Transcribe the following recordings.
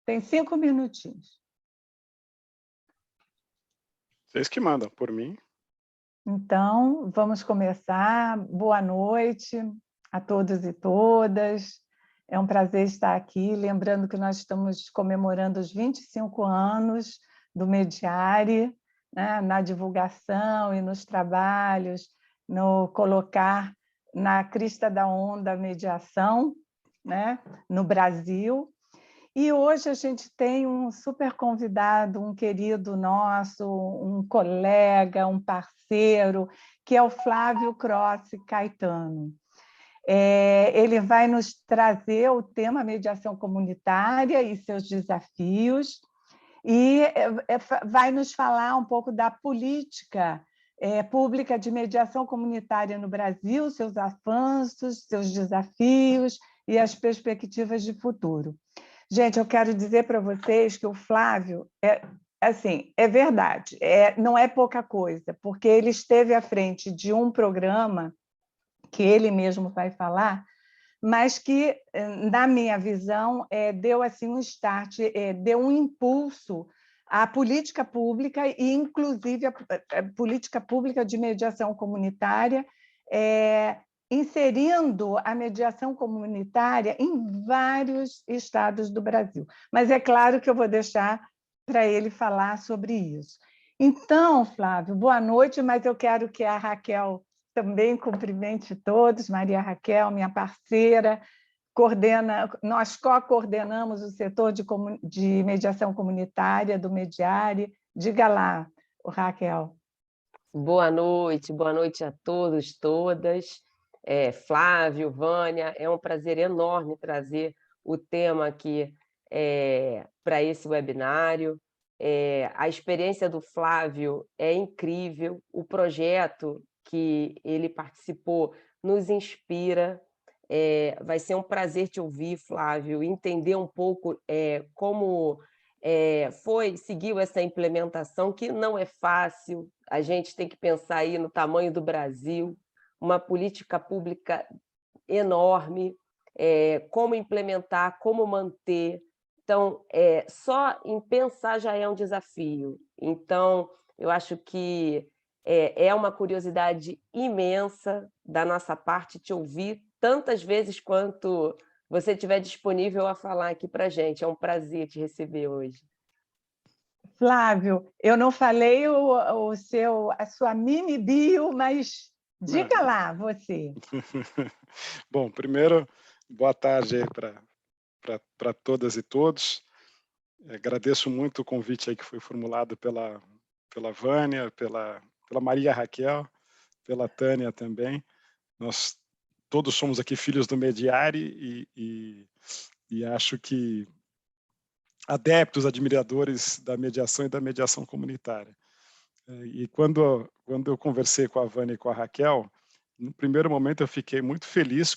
Tem 5 minutinhos. Vocês que mandam, por mim. Então, vamos começar. Boa noite a todos e todas. É um prazer estar aqui. Lembrando que nós estamos comemorando os 25 anos do Mediare, né, na divulgação e nos trabalhos, no colocar na crista da onda a mediação, né, no Brasil. E hoje a gente tem um super convidado, um querido nosso, um colega, um parceiro, que é o Flávio Crossi Caetano. Ele vai nos trazer o tema mediação comunitária e seus desafios, e vai nos falar um pouco da política pública de mediação comunitária no Brasil, seus avanços, seus desafios e as perspectivas de futuro. Gente, eu quero dizer para vocês que o Flávio, é verdade, não é pouca coisa, porque ele esteve à frente de um programa que ele mesmo vai falar, mas que, na minha visão, deu assim, um start, deu um impulso à política pública, e inclusive a política pública de mediação comunitária, inserindo a mediação comunitária em vários estados do Brasil. Mas é claro que eu vou deixar para ele falar sobre isso. Então, Flávio, boa noite, mas eu quero que a Raquel também cumprimente todos. Maria Raquel, minha parceira, nós co-coordenamos o setor de mediação comunitária do Mediare. Diga lá, Raquel. Boa noite a todos, todas. Flávio, Vânia, é um prazer enorme trazer o tema aqui para esse webinário. A experiência do Flávio é incrível, o projeto que ele participou nos inspira. Vai ser um prazer te ouvir, Flávio, entender um pouco como seguiu essa implementação, que não é fácil. A gente tem que pensar aí no tamanho do Brasil, uma política pública enorme, como implementar, como manter. Então, só em pensar já é um desafio. Então, eu acho que é uma curiosidade imensa da nossa parte te ouvir tantas vezes quanto você estiver disponível a falar aqui para a gente. É um prazer te receber hoje. Flávio, eu não falei a sua mini bio, mas diga lá, você. Bom, primeiro, boa tarde aí para todas e todos. Agradeço muito o convite aí que foi formulado pela Vânia, pela Maria Raquel, pela Tânia também. Nós todos somos aqui filhos do Mediare e acho que adeptos, admiradores da mediação e da mediação comunitária. E quando eu conversei com a Vânia e com a Raquel, no primeiro momento eu fiquei muito feliz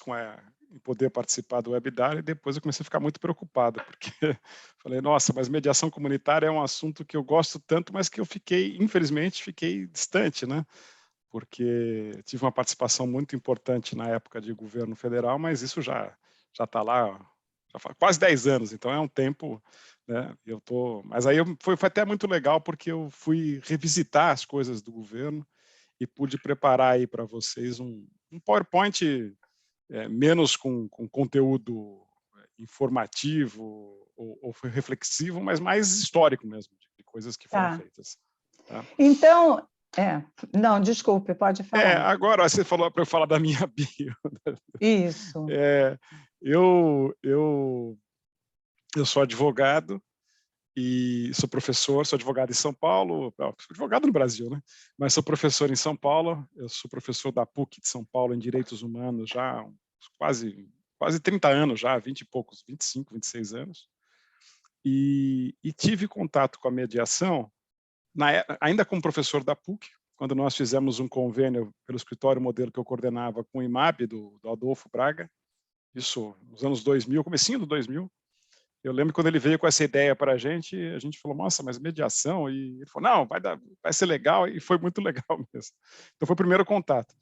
em poder participar do webinar, e depois eu comecei a ficar muito preocupado, porque falei, nossa, mas mediação comunitária é um assunto que eu gosto tanto, mas que eu infelizmente, fiquei distante, né? Porque tive uma participação muito importante na época de governo federal, mas isso já está lá, já faz quase 10 anos, então é um tempo, né? Mas aí foi até muito legal, porque eu fui revisitar as coisas do governo e pude preparar aí para vocês um PowerPoint menos com conteúdo informativo ou reflexivo, mas mais histórico mesmo, de coisas que foram feitas. Tá? Então, não, desculpe, pode falar. Agora você falou para eu falar da minha bio. Isso. Eu sou advogado e sou professor, sou advogado em São Paulo, sou advogado no Brasil, né? Mas sou professor em São Paulo, eu sou professor da PUC de São Paulo em Direitos Humanos já há quase 30 anos já, 20 e poucos, 25, 26 anos. E tive contato com a mediação, ainda como professor da PUC, quando nós fizemos um convênio pelo escritório modelo que eu coordenava com o IMAB, do Adolfo Braga, isso nos anos 2000, comecinho do 2000. Eu lembro quando ele veio com essa ideia para a gente falou, nossa, mas mediação? E ele falou, não, vai ser legal, e foi muito legal mesmo. Então foi o primeiro contato.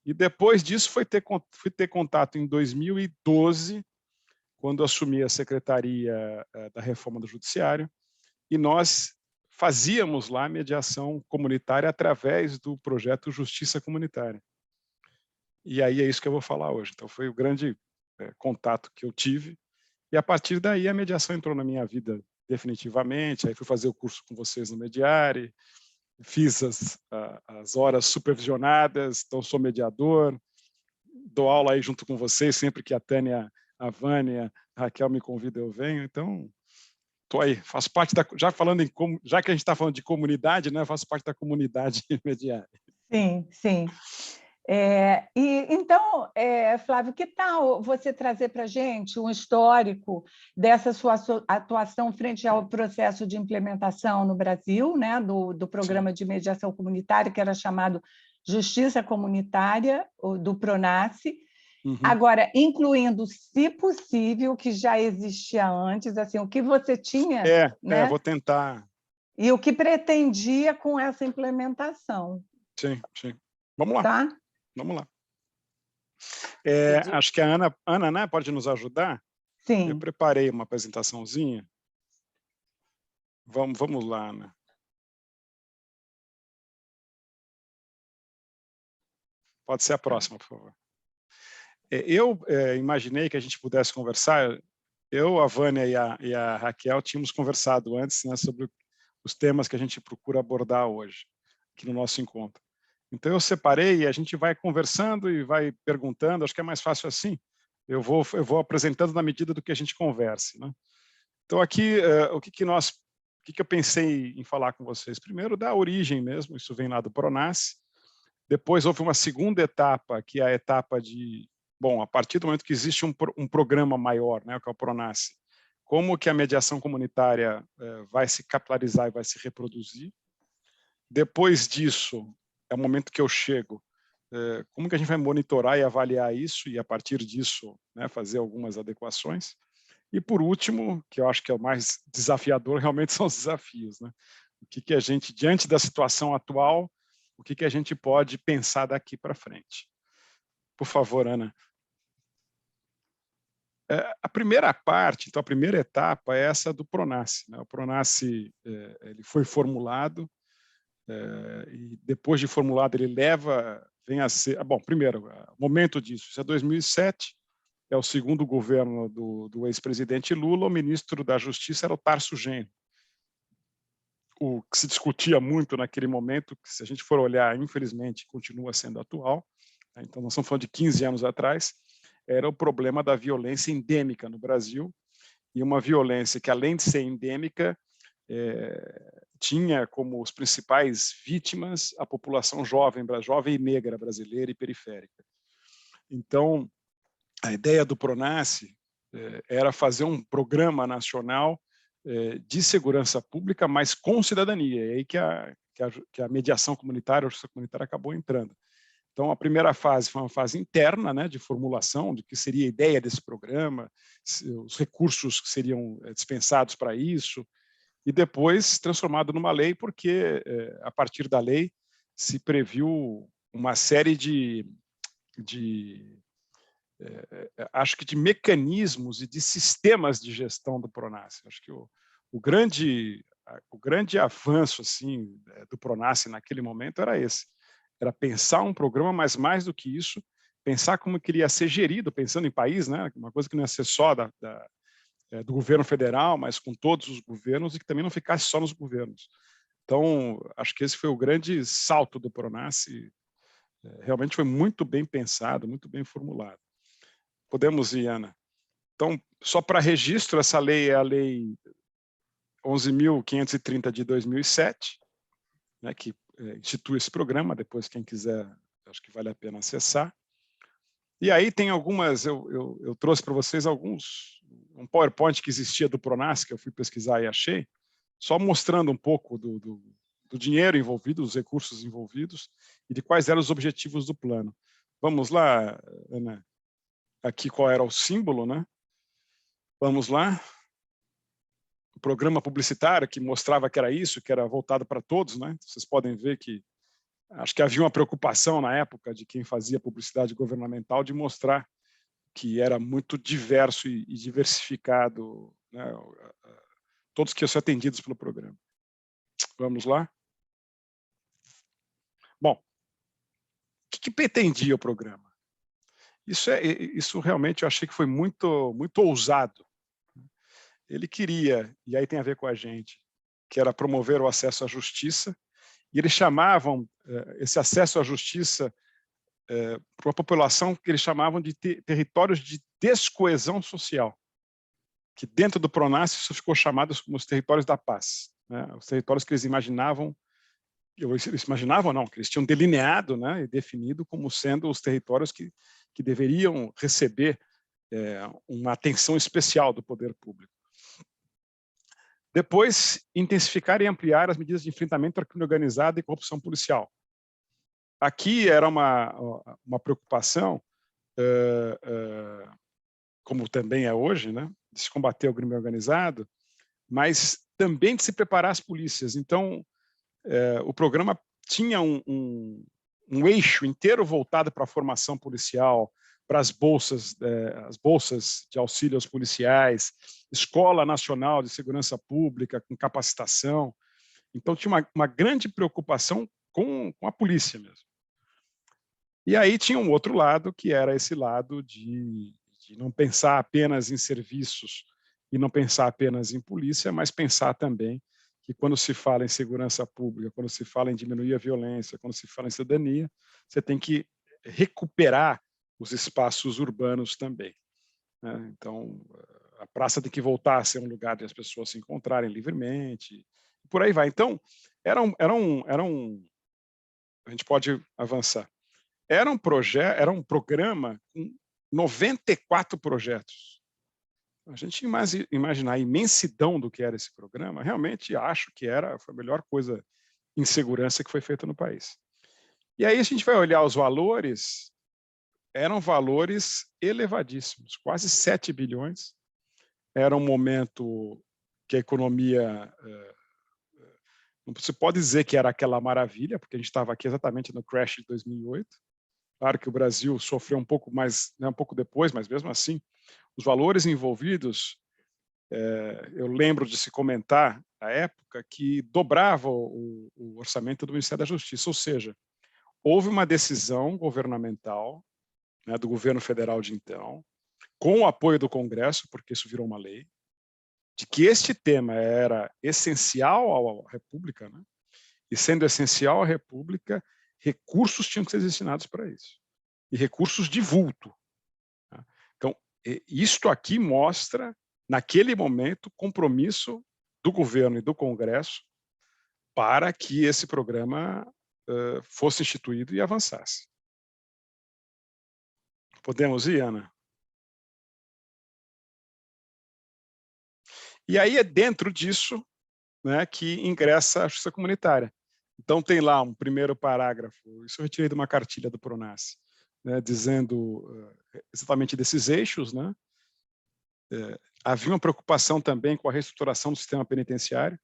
E depois disso fui ter contato em 2012 quando assumi a secretaria da Reforma do Judiciário, e nós fazíamos lá mediação comunitária através do projeto Justiça Comunitária. E aí é isso que eu vou falar hoje. Então, foi o grande contato que eu tive, e a partir daí a mediação entrou na minha vida definitivamente. Aí fui fazer o curso com vocês no Mediare, fiz as horas supervisionadas, então sou mediador, dou aula aí junto com vocês, sempre que a Tânia, a Vânia, a Raquel me convida, eu venho. Então, estou aí, faço parte da... Já que a gente está falando de comunidade, né, faço parte da comunidade Mediare. Sim, sim. Então, Flávio, que tal você trazer para a gente um histórico dessa sua atuação frente ao processo de implementação no Brasil, né, do programa de mediação comunitária, que era chamado Justiça Comunitária, do PRONASSE, agora, incluindo, se possível, o que já existia antes, assim, o que você tinha... né? Vou tentar. E o que pretendia com essa implementação. Sim, sim. Vamos lá. Tá? Vamos lá. Acho que a Ana, né, pode nos ajudar? Sim. Eu preparei uma apresentaçãozinha. Vamos lá, Ana. Pode ser a próxima, por favor. Eu imaginei que a gente pudesse conversar. Eu, a Vânia e a Raquel tínhamos conversado antes, né, sobre os temas que a gente procura abordar hoje, aqui no nosso encontro. Então, eu separei e a gente vai conversando e vai perguntando. Acho que é mais fácil assim. Eu vou apresentando na medida do que a gente converse, né? Então, aqui, o que eu pensei em falar com vocês? Primeiro, da origem mesmo, isso vem lá do PRONASSE. Depois, houve uma segunda etapa, que é a etapa de... Bom, a partir do momento que existe um programa maior, né, que é o PRONASSE, como que a mediação comunitária vai se capilarizar e vai se reproduzir. Depois disso, é o momento que eu chego, como que a gente vai monitorar e avaliar isso, e a partir disso, né, fazer algumas adequações. E por último, que eu acho que é o mais desafiador, realmente são os desafios, né? O que a gente, diante da situação atual, o que a gente pode pensar daqui para frente. Por favor, Ana. A primeira parte, então a primeira etapa é essa do PRONASSE, né? O PRONASSE ele foi formulado, e depois de formulado ele vem a ser... Bom, primeiro, o momento disso, isso é 2007, é o segundo governo do ex-presidente Lula, o ministro da Justiça era o Tarso Genro. O que se discutia muito naquele momento, que se a gente for olhar, infelizmente, continua sendo atual, né? Então nós estamos falando de 15 anos atrás, era o problema da violência endêmica no Brasil, e uma violência que, além de ser endêmica, tinha como os principais vítimas a população jovem e negra brasileira e periférica. Então, a ideia do PRONASSE era fazer um programa nacional de segurança pública, mas com cidadania. É aí que a mediação comunitária, a justiça comunitária acabou entrando. Então, a primeira fase foi uma fase interna, né, de formulação, de que seria a ideia desse programa, os recursos que seriam dispensados para isso, e depois transformado numa lei, porque a partir da lei se previu uma série acho que de mecanismos e de sistemas de gestão do PRONASSE. Acho que o grande avanço assim, do PRONASSE naquele momento era esse. Era pensar um programa, mas mais do que isso, pensar como que ele ia ser gerido, pensando em país, né? Uma coisa que não ia ser só do governo federal, mas com todos os governos, e que também não ficasse só nos governos. Então, acho que esse foi o grande salto do PRONASSE. Realmente foi muito bem pensado, muito bem formulado. Podemos ir, Ana. Então, só para registro, essa lei é a Lei 11.530 de 2007, né, que institui esse programa. Depois, quem quiser, acho que vale a pena acessar. E aí tem algumas, eu trouxe para vocês um PowerPoint que existia do PRONASSE, que eu fui pesquisar e achei, só mostrando um pouco do dinheiro envolvido, dos recursos envolvidos, e de quais eram os objetivos do plano. Vamos lá, Ana. Aqui qual era o símbolo, né? Vamos lá. O programa publicitário que mostrava que era isso, que era voltado para todos, né? Vocês podem ver que acho que havia uma preocupação na época de quem fazia publicidade governamental de mostrar que era muito diverso e diversificado, né, todos que iam ser atendidos pelo programa. Vamos lá? Bom, o que pretendia o programa? Isso realmente eu achei que foi muito ousado. Ele queria, e aí tem a ver com a gente, que era promover o acesso à justiça, e eles chamavam esse acesso à justiça para uma população que eles chamavam de territórios de descoesão social, que dentro do PRONASSE isso ficou chamado como os territórios da paz, né? Os territórios que eles imaginavam não, que eles tinham delineado, né, e definido como sendo os territórios que deveriam receber uma atenção especial do poder público. Depois, intensificar e ampliar as medidas de enfrentamento à crime organizado e corrupção policial. Aqui era uma preocupação, como também é hoje, né, de se combater o crime organizado, mas também de se preparar as polícias. Então, o programa tinha um eixo inteiro voltado para a formação policial, para as bolsas de auxílio aos policiais, Escola Nacional de Segurança Pública, com capacitação. Então, tinha uma grande preocupação com a polícia mesmo. E aí tinha um outro lado, que era esse lado de não pensar apenas em serviços e não pensar apenas em polícia, mas pensar também que quando se fala em segurança pública, quando se fala em diminuir a violência, quando se fala em cidadania, você tem que recuperar os espaços urbanos também, né? Então, a praça tem que voltar a ser um lugar de as pessoas se encontrarem livremente, e por aí vai. Então, a gente pode avançar. Era um programa com 94 projetos. A gente imaginar a imensidão do que era esse programa, realmente acho que foi a melhor coisa em segurança que foi feita no país. E aí a gente vai olhar os valores, eram valores elevadíssimos, quase 7 bilhões. Era um momento que a economia, não se pode dizer que era aquela maravilha, porque a gente estava aqui exatamente no crash de 2008. Claro que o Brasil sofreu um pouco mais, né, um pouco depois, mas mesmo assim, os valores envolvidos, eu lembro de se comentar, à época, que dobrava o orçamento do Ministério da Justiça, ou seja, houve uma decisão governamental, né, do governo federal de então, com o apoio do Congresso, porque isso virou uma lei, de que este tema era essencial à República, né? E sendo essencial à República, recursos tinham que ser destinados para isso. E recursos de vulto. Tá? Então, isto aqui mostra, naquele momento, compromisso do governo e do Congresso para que esse programa fosse instituído e avançasse. Podemos ir, Ana? E aí é dentro disso, né, que ingressa a justiça comunitária. Então tem lá um primeiro parágrafo, isso eu retirei de uma cartilha do PRONASSE, né, dizendo exatamente desses eixos, né? Havia uma preocupação também com a reestruturação do sistema penitenciário,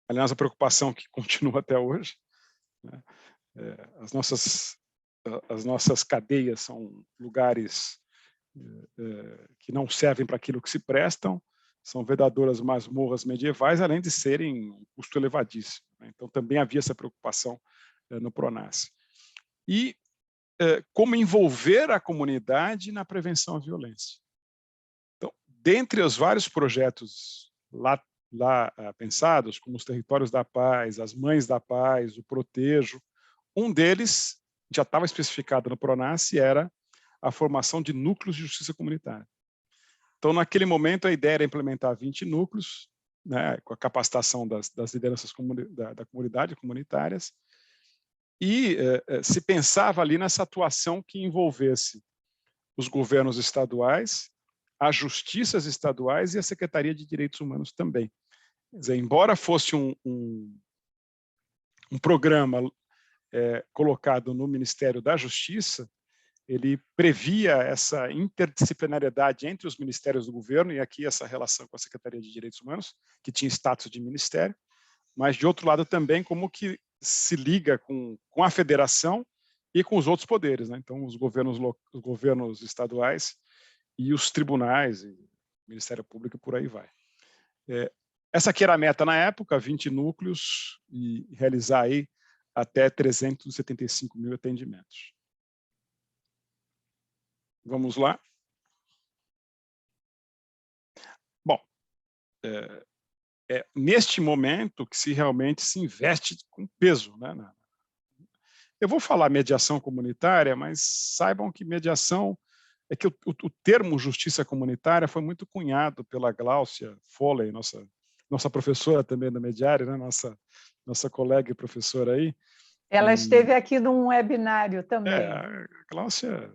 aliás, a preocupação que continua até hoje, né? As nossas cadeias são lugares que não servem para aquilo que se prestam, são verdadeiras masmorras medievais, além de serem um custo elevadíssimo, né? Então também havia essa preocupação no PRONASSE. E como envolver a comunidade na prevenção à violência. Então, dentre os vários projetos lá pensados, como os Territórios da Paz, as Mães da Paz, o Protejo, um deles já estava especificado no PRONASSE, era a formação de núcleos de justiça comunitária. Então, naquele momento, a ideia era implementar 20 núcleos, né, com a capacitação das lideranças da comunidade, comunitárias, e se pensava ali nessa atuação que envolvesse os governos estaduais, as justiças estaduais e a Secretaria de Direitos Humanos também. Quer dizer, embora fosse um programa colocado no Ministério da Justiça, ele previa essa interdisciplinariedade entre os ministérios do governo, e aqui essa relação com a Secretaria de Direitos Humanos, que tinha status de ministério, mas, de outro lado, também como que se liga com a federação e com os outros poderes, né? Então, os governos estaduais e os tribunais, e Ministério Público e por aí vai. Essa aqui era a meta na época, 20 núcleos, e realizar aí até 375 mil atendimentos. Vamos lá? Bom, neste momento que se realmente se investe com peso, né? Eu vou falar mediação comunitária, mas saibam que mediação é que o termo justiça comunitária foi muito cunhado pela Gláucia Foley, nossa professora também da Mediare, né? nossa colega e professora aí. Ela esteve aqui num webinário também. A Gláucia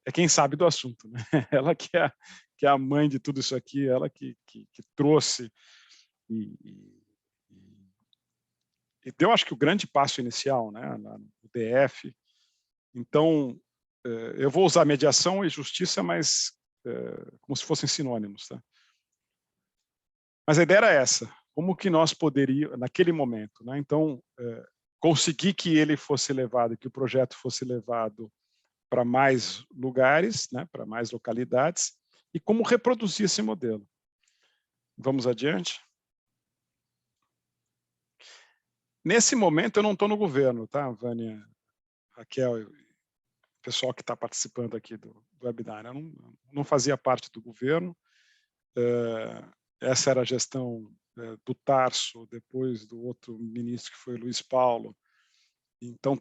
é quem sabe do assunto, né? Ela que é a mãe de tudo isso aqui, ela que trouxe e deu, acho que, o grande passo inicial, né, no DF. Então, eu vou usar mediação e justiça, mas como se fossem sinônimos. Tá? Mas a ideia era essa, como que nós poderíamos, naquele momento, né, então, conseguir que ele fosse levado, que o projeto fosse levado para mais lugares, né, para mais localidades, e como reproduzir esse modelo. Vamos adiante? Nesse momento, eu não estou no governo, tá, Vânia, Raquel, pessoal que está participando aqui do webinar. Eu não fazia parte do governo. Essa era a gestão do Tarso, depois do outro ministro, que foi Luiz Paulo. Então,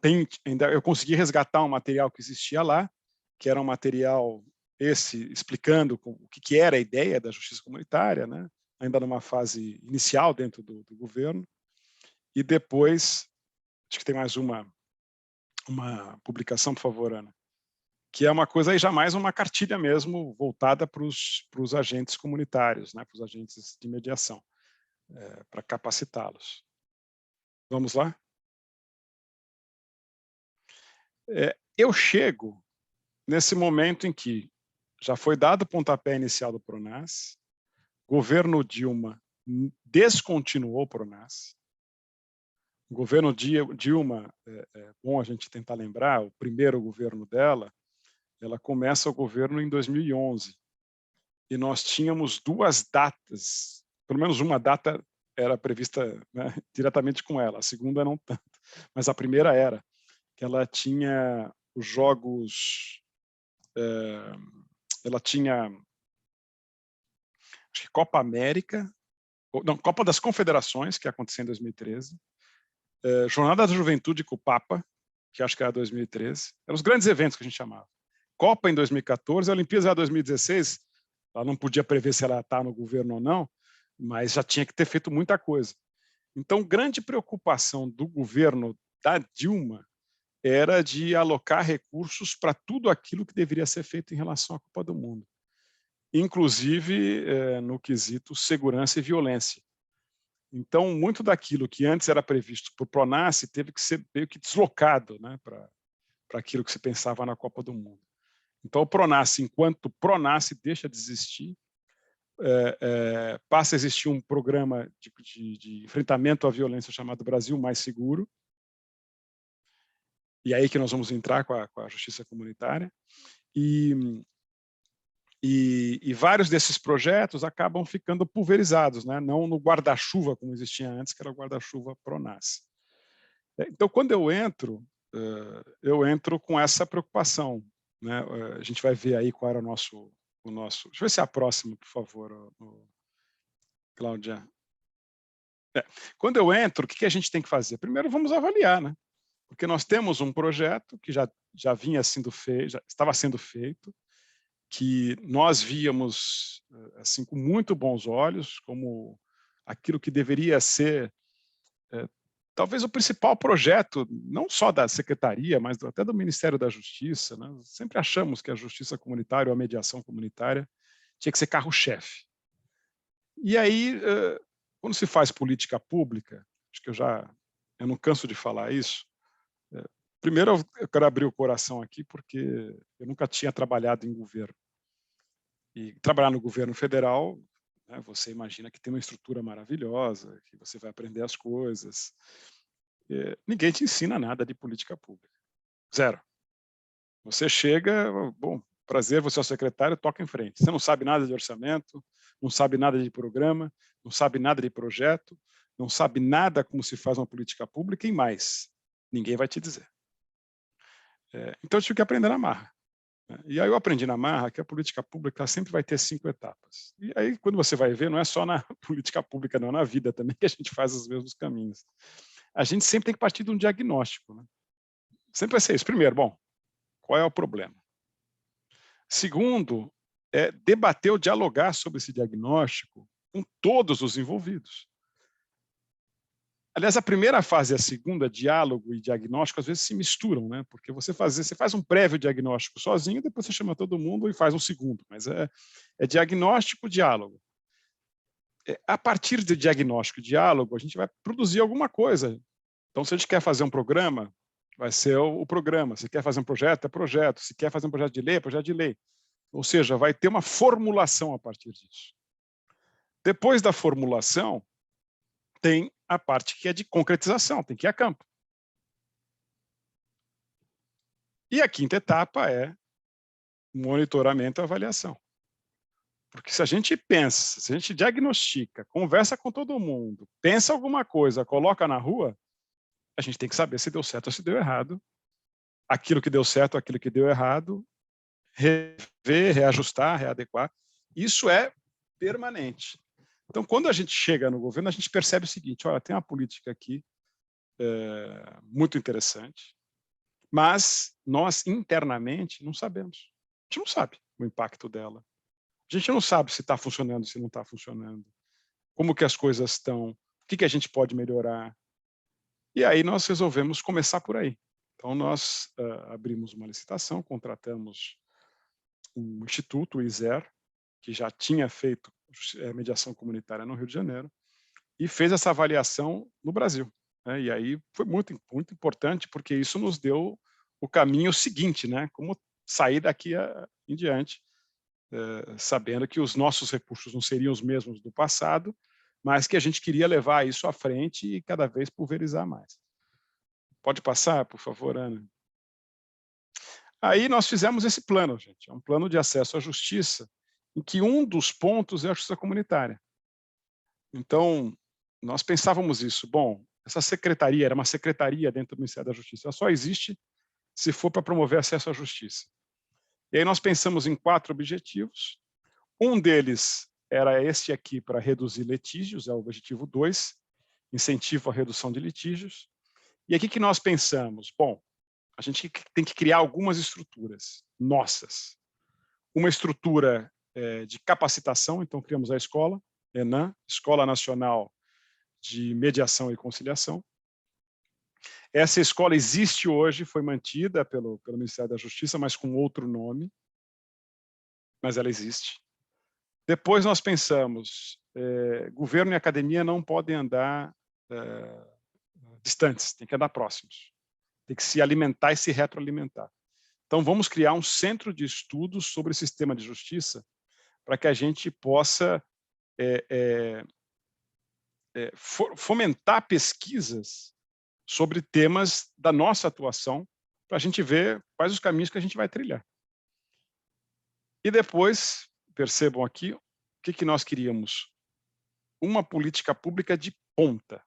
eu consegui resgatar um material que existia lá, que era um material explicando o que era a ideia da justiça comunitária, né? Ainda numa fase inicial dentro do governo. E depois, acho que tem mais uma publicação, por favor, Ana, que é uma coisa aí já mais uma cartilha mesmo, voltada para os agentes comunitários, né, para os agentes de mediação, para capacitá-los. Vamos lá? Eu chego nesse momento em que já foi dado o pontapé inicial do PRONAS, governo Dilma descontinuou o PRONAS, o governo Dilma, bom a gente tentar lembrar, o primeiro governo dela, ela começa o governo em 2011, e nós tínhamos 2 datas, pelo menos uma data era prevista, né, diretamente com ela, a segunda não tanto, mas a primeira era, que ela tinha os Jogos, ela tinha, acho que Copa América, não, Copa das Confederações, que ia acontecer em 2013, Jornada da Juventude com o Papa, que acho que era 2013, eram os grandes eventos que a gente chamava. Copa em 2014, a Olimpíadas era 2016, ela não podia prever se ela está no governo ou não, mas já tinha que ter feito muita coisa. Então, grande preocupação do governo da Dilma era de alocar recursos para tudo aquilo que deveria ser feito em relação à Copa do Mundo, inclusive no quesito segurança e violência. Então, muito daquilo que antes era previsto para o PRONAS teve que ser meio que deslocado, né, para aquilo que se pensava na Copa do Mundo. Então, o PRONAS, enquanto PRONAS deixa de existir, passa a existir um programa de enfrentamento à violência chamado Brasil Mais Seguro, e aí que nós vamos entrar com a justiça comunitária, e vários desses projetos acabam ficando pulverizados, né? Não no guarda-chuva como existia antes, que era o guarda-chuva PRONAS. Então, quando eu entro com essa preocupação, né? A gente vai ver aí qual era o nosso... Deixa eu ver se é a próxima, por favor, Cláudia. Quando eu entro, o que a gente tem que fazer? Primeiro, vamos avaliar, né? Porque nós temos um projeto que já vinha sendo feito, já estava sendo feito, que nós víamos assim com muito bons olhos como aquilo que deveria ser talvez o principal projeto, não só da Secretaria, mas até do Ministério da Justiça, né? Sempre achamos que a justiça comunitária ou a mediação comunitária tinha que ser carro-chefe. E aí, quando se faz política pública, acho que eu não canso de falar isso, primeiro eu quero abrir o coração aqui porque eu nunca tinha trabalhado em governo. E trabalhar no governo federal, né, você imagina que tem uma estrutura maravilhosa, que você vai aprender as coisas. Ninguém te ensina nada de política pública. Zero. Você chega, bom, Prazer, você é o secretário, toca em frente. Você não sabe nada de orçamento, não sabe nada de programa, não sabe nada de projeto, não sabe nada como se faz uma política pública e mais. Ninguém vai te dizer. Então, eu tive que aprender na marra. E aí eu aprendi na marra que a política pública sempre vai ter 5 etapas. E aí, quando você vai ver, não é só na política pública, não, na vida também, que a gente faz os mesmos caminhos. A gente sempre tem que partir de um diagnóstico. Né? Sempre vai ser isso. Primeiro, bom, qual é o problema? Segundo, debater ou dialogar sobre esse diagnóstico com todos os envolvidos. Aliás, a primeira fase e a segunda, diálogo e diagnóstico, às vezes se misturam, né? Porque você faz um prévio diagnóstico sozinho, depois você chama todo mundo e faz um segundo, mas é diagnóstico, diálogo. A partir do diagnóstico e diálogo, a gente vai produzir alguma coisa. Então, se a gente quer fazer um programa, vai ser o programa. Se quer fazer um projeto, é projeto. Se quer fazer um projeto de lei, é projeto de lei. Ou seja, vai ter uma formulação a partir disso. Depois da formulação, tem a parte que é de concretização, tem que ir a campo. E a quinta etapa é monitoramento e avaliação. Porque se a gente pensa, se a gente diagnostica, conversa com todo mundo, pensa alguma coisa, coloca na rua, a gente tem que saber se deu certo ou se deu errado. Aquilo que deu certo, aquilo que deu errado, rever, reajustar, readequar. Isso é permanente. Então, quando a gente chega no governo, a gente percebe o seguinte, olha, tem uma política aqui muito interessante, mas nós internamente não sabemos. A gente não sabe o impacto dela. A gente não sabe se está funcionando, se não está funcionando, como que as coisas estão, o que a gente pode melhorar. E aí nós resolvemos começar por aí. Então, nós abrimos uma licitação, contratamos um instituto, o ISER, que já tinha feito mediação comunitária no Rio de Janeiro, e fez essa avaliação no Brasil. Né? E aí foi muito, muito importante, porque isso nos deu o caminho seguinte, né? Como sair daqui em diante, sabendo que os nossos recursos não seriam os mesmos do passado, mas que a gente queria levar isso à frente e cada vez pulverizar mais. Pode passar, por favor, Ana? Aí nós fizemos esse plano, gente. É um plano de acesso à justiça, em que um dos pontos é a justiça comunitária. Então, nós pensávamos isso. Bom, essa secretaria era uma secretaria dentro do Ministério da Justiça. Ela só existe se for para promover acesso à justiça. E aí nós pensamos em 4 objetivos. Um deles era esse aqui, para reduzir litígios, é o objetivo 2, incentivo à redução de litígios. E aqui que nós pensamos, bom, a gente tem que criar algumas estruturas nossas. Uma estrutura de capacitação, então criamos a escola, ENAM, Escola Nacional de Mediação e Conciliação. Essa escola existe hoje, foi mantida pelo Ministério da Justiça, mas com outro nome, mas ela existe. Depois nós pensamos, governo e academia não podem andar distantes, tem que andar próximos. Tem que se alimentar e se retroalimentar. Então, vamos criar um centro de estudos sobre o sistema de justiça para que a gente possa fomentar pesquisas sobre temas da nossa atuação, para a gente ver quais os caminhos que a gente vai trilhar. E depois, percebam aqui, o que nós queríamos? Uma política pública de ponta.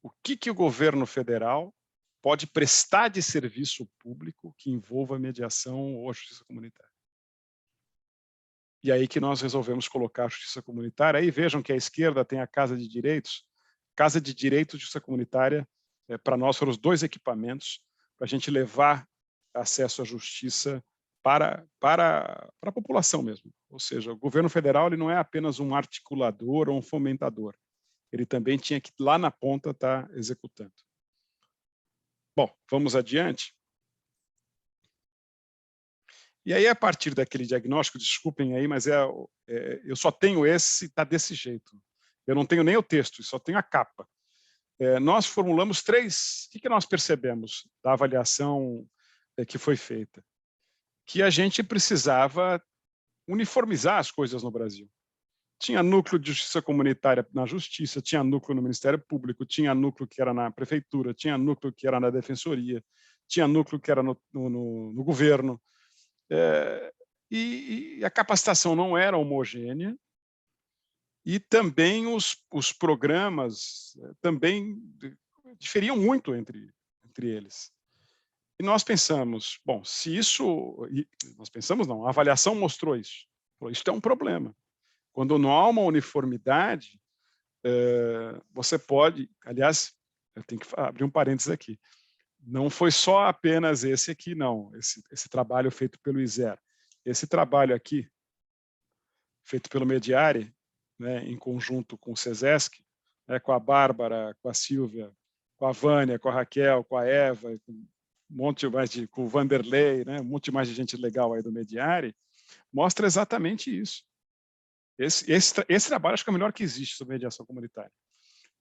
O que o governo federal pode prestar de serviço público que envolva a mediação ou a justiça comunitária. E aí que nós resolvemos colocar a justiça comunitária. Aí vejam que à esquerda tem a Casa de Direitos. Casa de Direitos e Justiça Comunitária, para nós, foram os 2 equipamentos para a gente levar acesso à justiça para a população mesmo. Ou seja, o governo federal ele não é apenas um articulador ou um fomentador. Ele também tinha que, lá na ponta, estar executando. Bom, vamos adiante. E aí, a partir daquele diagnóstico, desculpem aí, mas eu só tenho esse, está desse jeito. Eu não tenho nem o texto, só tenho a capa. Nós formulamos 3, o que nós percebemos da avaliação que foi feita? Que a gente precisava uniformizar as coisas no Brasil. Tinha núcleo de justiça comunitária na justiça, tinha núcleo no Ministério Público, tinha núcleo que era na prefeitura, tinha núcleo que era na defensoria, tinha núcleo que era no governo. e a capacitação não era homogênea, e também os programas também diferiam muito entre eles. E nós pensamos, bom, se isso... Nós pensamos não, a avaliação mostrou isso. Isso é um problema. Quando não há uma uniformidade, você pode... Aliás, eu tenho que abrir um parênteses aqui. Não foi só apenas esse aqui, não. Esse trabalho feito pelo ISER. Esse trabalho aqui, feito pelo Mediare, né, em conjunto com o SESESC, né, com a Bárbara, com a Silvia, com a Vânia, com a Raquel, com a Eva, com um monte mais com o Vanderlei, né, um monte mais de gente legal aí do Mediare, mostra exatamente isso. Esse trabalho acho que é o melhor que existe sobre mediação comunitária.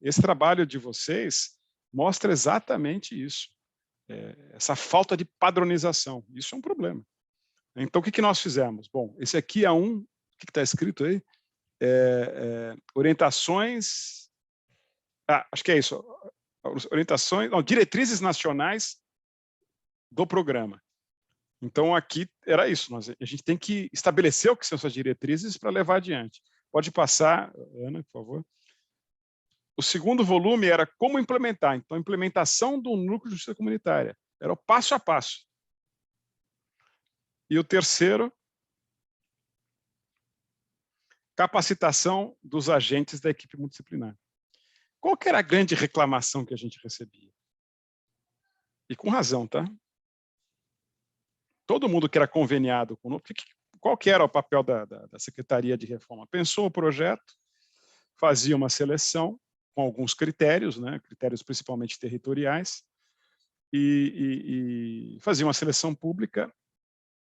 Esse trabalho de vocês mostra exatamente isso. Essa falta de padronização. Isso é um problema. Então, o que nós fizemos? Bom, esse aqui é o que está escrito aí? Orientações... acho que é isso. Orientações... Não, diretrizes nacionais do programa. Então, aqui era isso. A gente tem que estabelecer o que são essas diretrizes para levar adiante. Pode passar, Ana, por favor. O segundo volume era como implementar. Então, a implementação do núcleo de justiça comunitária. Era o passo a passo. E o terceiro, capacitação dos agentes da equipe multidisciplinar. Qual que era a grande reclamação que a gente recebia? E com razão, tá? Todo mundo que era conveniado com... Qual que era o papel da Secretaria de Reforma? Pensou o projeto, fazia uma seleção com alguns critérios, né? Critérios principalmente territoriais, e fazia uma seleção pública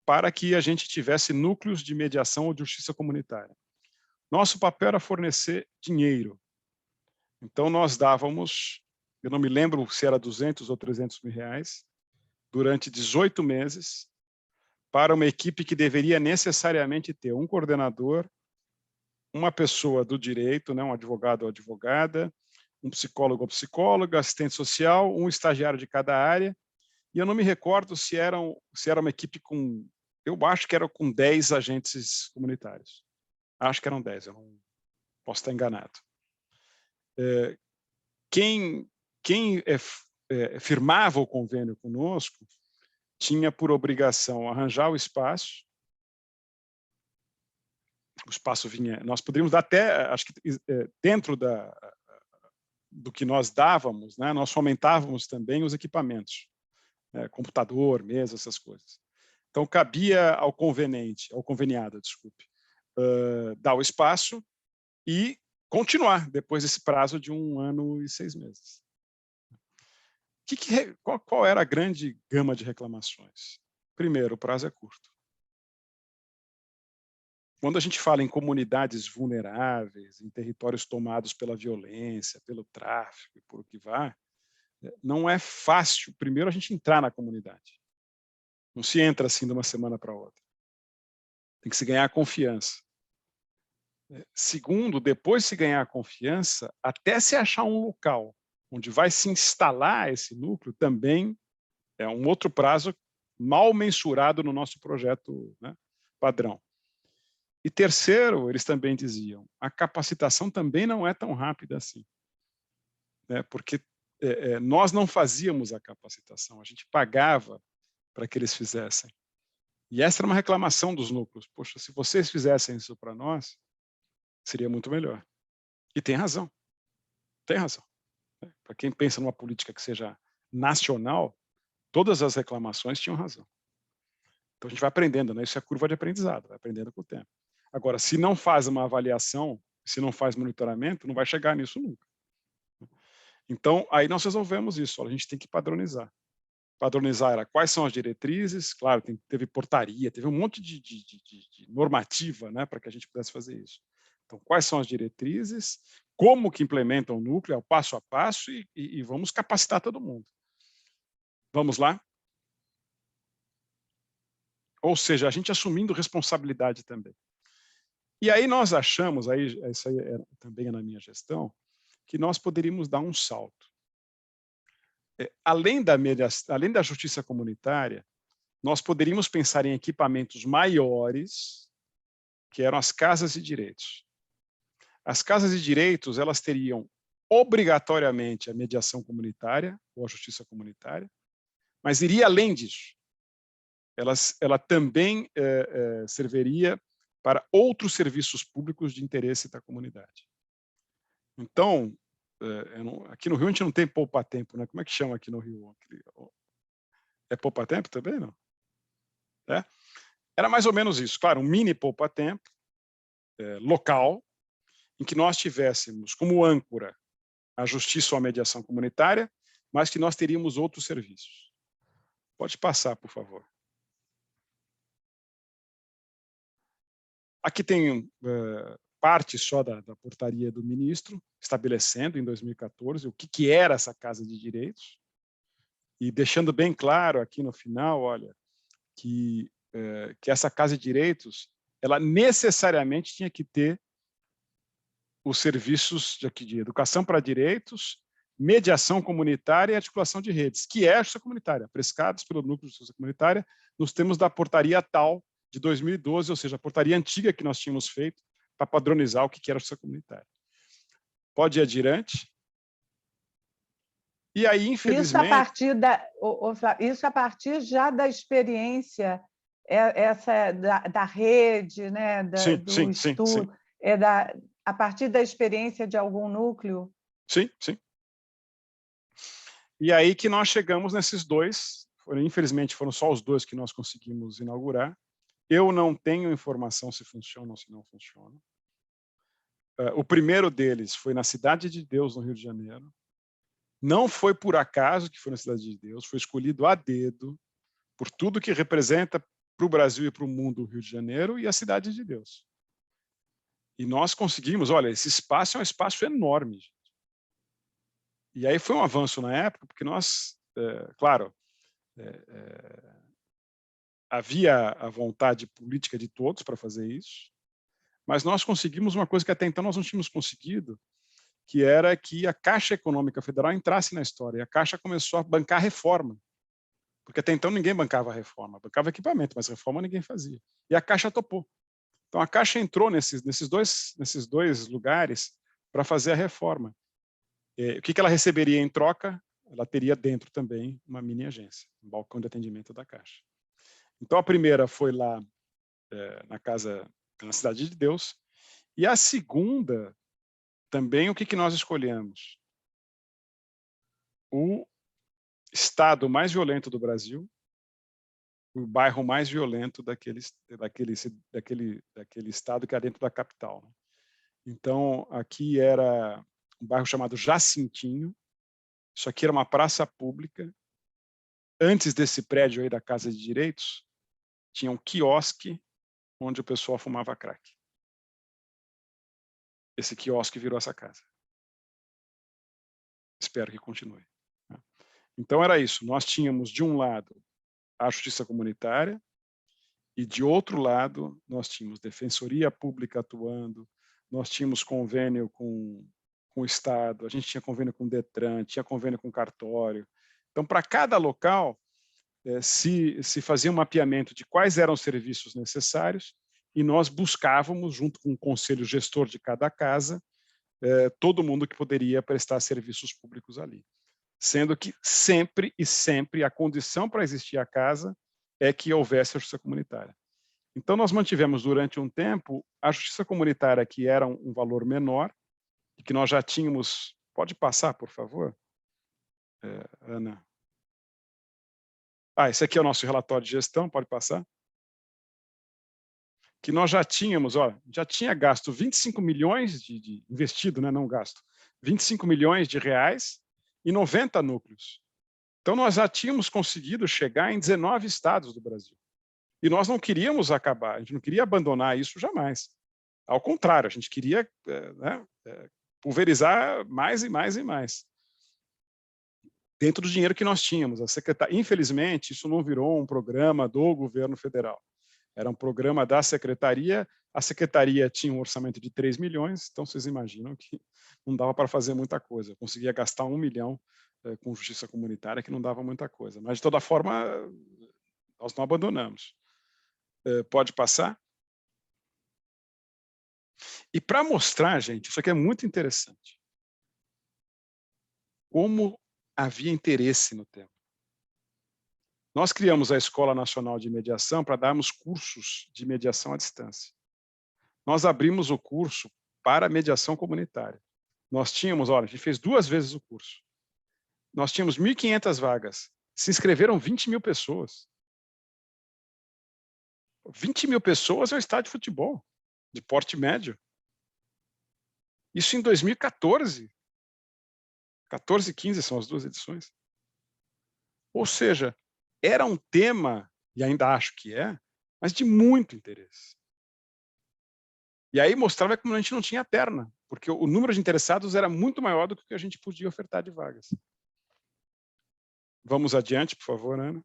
para que a gente tivesse núcleos de mediação ou de justiça comunitária. Nosso papel era fornecer dinheiro. Então, nós dávamos, eu não me lembro se era 200 ou 300 mil reais, durante 18 meses, para uma equipe que deveria necessariamente ter um coordenador, uma pessoa do direito, né, um advogado ou advogada, um psicólogo ou psicóloga, assistente social, um estagiário de cada área, e eu não me recordo se era uma equipe com... Eu acho que era com 10 agentes comunitários. Acho que eram 10, eu não posso estar enganado. Quem firmava o convênio conosco tinha por obrigação arranjar o espaço vinha... Nós poderíamos dar até, acho que dentro do que nós dávamos, né, nós fomentávamos também os equipamentos, né, computador, mesa, essas coisas. Então, cabia ao conveniado, desculpe, dar o espaço e continuar depois desse prazo de 1 ano e 6 meses. Qual era a grande gama de reclamações? Primeiro, o prazo é curto. Quando a gente fala em comunidades vulneráveis, em territórios tomados pela violência, pelo tráfico e por o que vai, não é fácil, primeiro, a gente entrar na comunidade. Não se entra assim de uma semana para outra. Tem que se ganhar a confiança. Segundo, depois de se ganhar a confiança, até se achar um local onde vai se instalar esse núcleo, também é um outro prazo mal mensurado no nosso projeto, né, padrão. E terceiro, eles também diziam, a capacitação também não é tão rápida assim, né, porque nós não fazíamos a capacitação, a gente pagava para que eles fizessem. E essa era uma reclamação dos núcleos. Poxa, se vocês fizessem isso para nós, seria muito melhor. E tem razão. Tem razão. Para quem pensa numa política que seja nacional, todas as reclamações tinham razão. Então, a gente vai aprendendo, né? Isso é curva de aprendizado, vai aprendendo com o tempo. Agora, se não faz uma avaliação, se não faz monitoramento, não vai chegar nisso nunca. Então, aí nós resolvemos isso. A gente tem que padronizar. Padronizar era quais são as diretrizes, claro, teve portaria, teve um monte de normativa, né, para que a gente pudesse fazer isso. Então, quais são as diretrizes, como que implementam o núcleo, é o passo a passo, e vamos capacitar todo mundo. Vamos lá? Ou seja, a gente assumindo responsabilidade também. E aí nós achamos, isso aí também é na minha gestão, que nós poderíamos dar um salto. Além da justiça comunitária, nós poderíamos pensar em equipamentos maiores, que eram as casas de direitos. As casas de direitos, elas teriam obrigatoriamente a mediação comunitária ou a justiça comunitária, mas iria além disso. Ela também serviria para outros serviços públicos de interesse da comunidade. Então, aqui no Rio a gente não tem poupa-tempo, né? Como é que chama aqui no Rio? É poupa-tempo também, não? É? Era mais ou menos isso. Claro, um mini poupa-tempo local, em que nós tivéssemos como âncora a justiça ou a mediação comunitária, mas que nós teríamos outros serviços. Pode passar, por favor. Aqui tem parte só da portaria do ministro, estabelecendo em 2014 o que era essa Casa de Direitos, e deixando bem claro aqui no final, olha, que essa Casa de Direitos, ela necessariamente tinha que ter os serviços de educação para direitos, mediação comunitária e articulação de redes, que é a justiça comunitária, prescados pelo Núcleo de Justiça Comunitária, nos termos da portaria tal de 2012, ou seja, a portaria antiga que nós tínhamos feito para padronizar o que era a justiça comunitária. Pode ir adiante. E aí, infelizmente... Isso a partir já da experiência essa da rede, né, do estudo, sim. A partir da experiência de algum núcleo? Sim, sim. E aí que nós chegamos nesses dois, infelizmente foram só os dois que nós conseguimos inaugurar. Eu não tenho informação se funcionam ou se não funcionam. O primeiro deles foi na Cidade de Deus, no Rio de Janeiro. Não foi por acaso que foi na Cidade de Deus, foi escolhido a dedo por tudo que representa para o Brasil e para o mundo o Rio de Janeiro e a Cidade de Deus. E nós conseguimos, olha, esse espaço é um espaço enorme, gente. E aí foi um avanço na época, porque nós, claro, havia a vontade política de todos para fazer isso, mas nós conseguimos uma coisa que até então nós não tínhamos conseguido, que era que a Caixa Econômica Federal entrasse na história. E a Caixa começou a bancar a reforma, porque até então ninguém bancava a reforma, bancava equipamento, mas reforma ninguém fazia. E a Caixa topou. Então a Caixa entrou nesses dois lugares para fazer a reforma. O que ela receberia em troca? Ela teria dentro também uma mini agência, um balcão de atendimento da Caixa. Então a primeira foi lá na Cidade de Deus, e a segunda também o que nós escolhemos? O estado mais violento do Brasil, o bairro mais violento daquele estado que é dentro da capital. Então aqui era um bairro chamado Jacintinho. Isso aqui era uma praça pública. Antes desse prédio aí da Casa de Direitos, tinha um quiosque onde o pessoal fumava crack. Esse quiosque virou essa casa. Espero que continue. Então era isso. Nós tínhamos, de um lado, a justiça comunitária, e, de outro lado, nós tínhamos defensoria pública atuando, nós tínhamos convênio com o Estado, a gente tinha convênio com o Detran, tinha convênio com o cartório. Então, para cada local, se fazia um mapeamento de quais eram os serviços necessários e nós buscávamos, junto com o conselho gestor de cada casa, todo mundo que poderia prestar serviços públicos ali. Sendo que sempre a condição para existir a casa é que houvesse a justiça comunitária. Então, nós mantivemos durante um tempo a justiça comunitária, que era um valor menor, e que nós já tínhamos... Pode passar, por favor, Ana? Esse aqui é o nosso relatório de gestão, pode passar? Que nós já tínhamos, já tinha gasto 25 milhões de investido, né, não gasto, 25 milhões de reais em 90 núcleos. Então, nós já tínhamos conseguido chegar em 19 estados do Brasil. E nós não queríamos acabar, a gente não queria abandonar isso jamais. Ao contrário, a gente queria pulverizar mais e mais e mais. Dentro do dinheiro que nós tínhamos. Infelizmente, isso não virou um programa do governo federal. Era um programa da secretaria. A secretaria tinha um orçamento de 3 milhões, então vocês imaginam que não dava para fazer muita coisa. Eu conseguia gastar 1 milhão com justiça comunitária, que não dava muita coisa. Mas, de toda forma, Nós não abandonamos. Pode passar? E para mostrar, gente, isso aqui é muito interessante, como havia interesse no tema. Nós criamos a Escola Nacional de Mediação para darmos cursos de mediação à distância. Nós abrimos o curso para mediação comunitária. Nós tínhamos, olha, a gente fez 2 vezes o curso. Nós tínhamos 1.500 vagas. Se inscreveram 20.000 pessoas. 20.000 pessoas é um estádio de futebol, de porte médio. Isso em 2014. 14 e 15 são as 2 edições. Ou seja, era um tema, e ainda acho que é, mas de muito interesse. E aí mostrava como a gente não tinha perna, porque o número de interessados era muito maior do que o que a gente podia ofertar de vagas. Vamos adiante, por favor, Ana.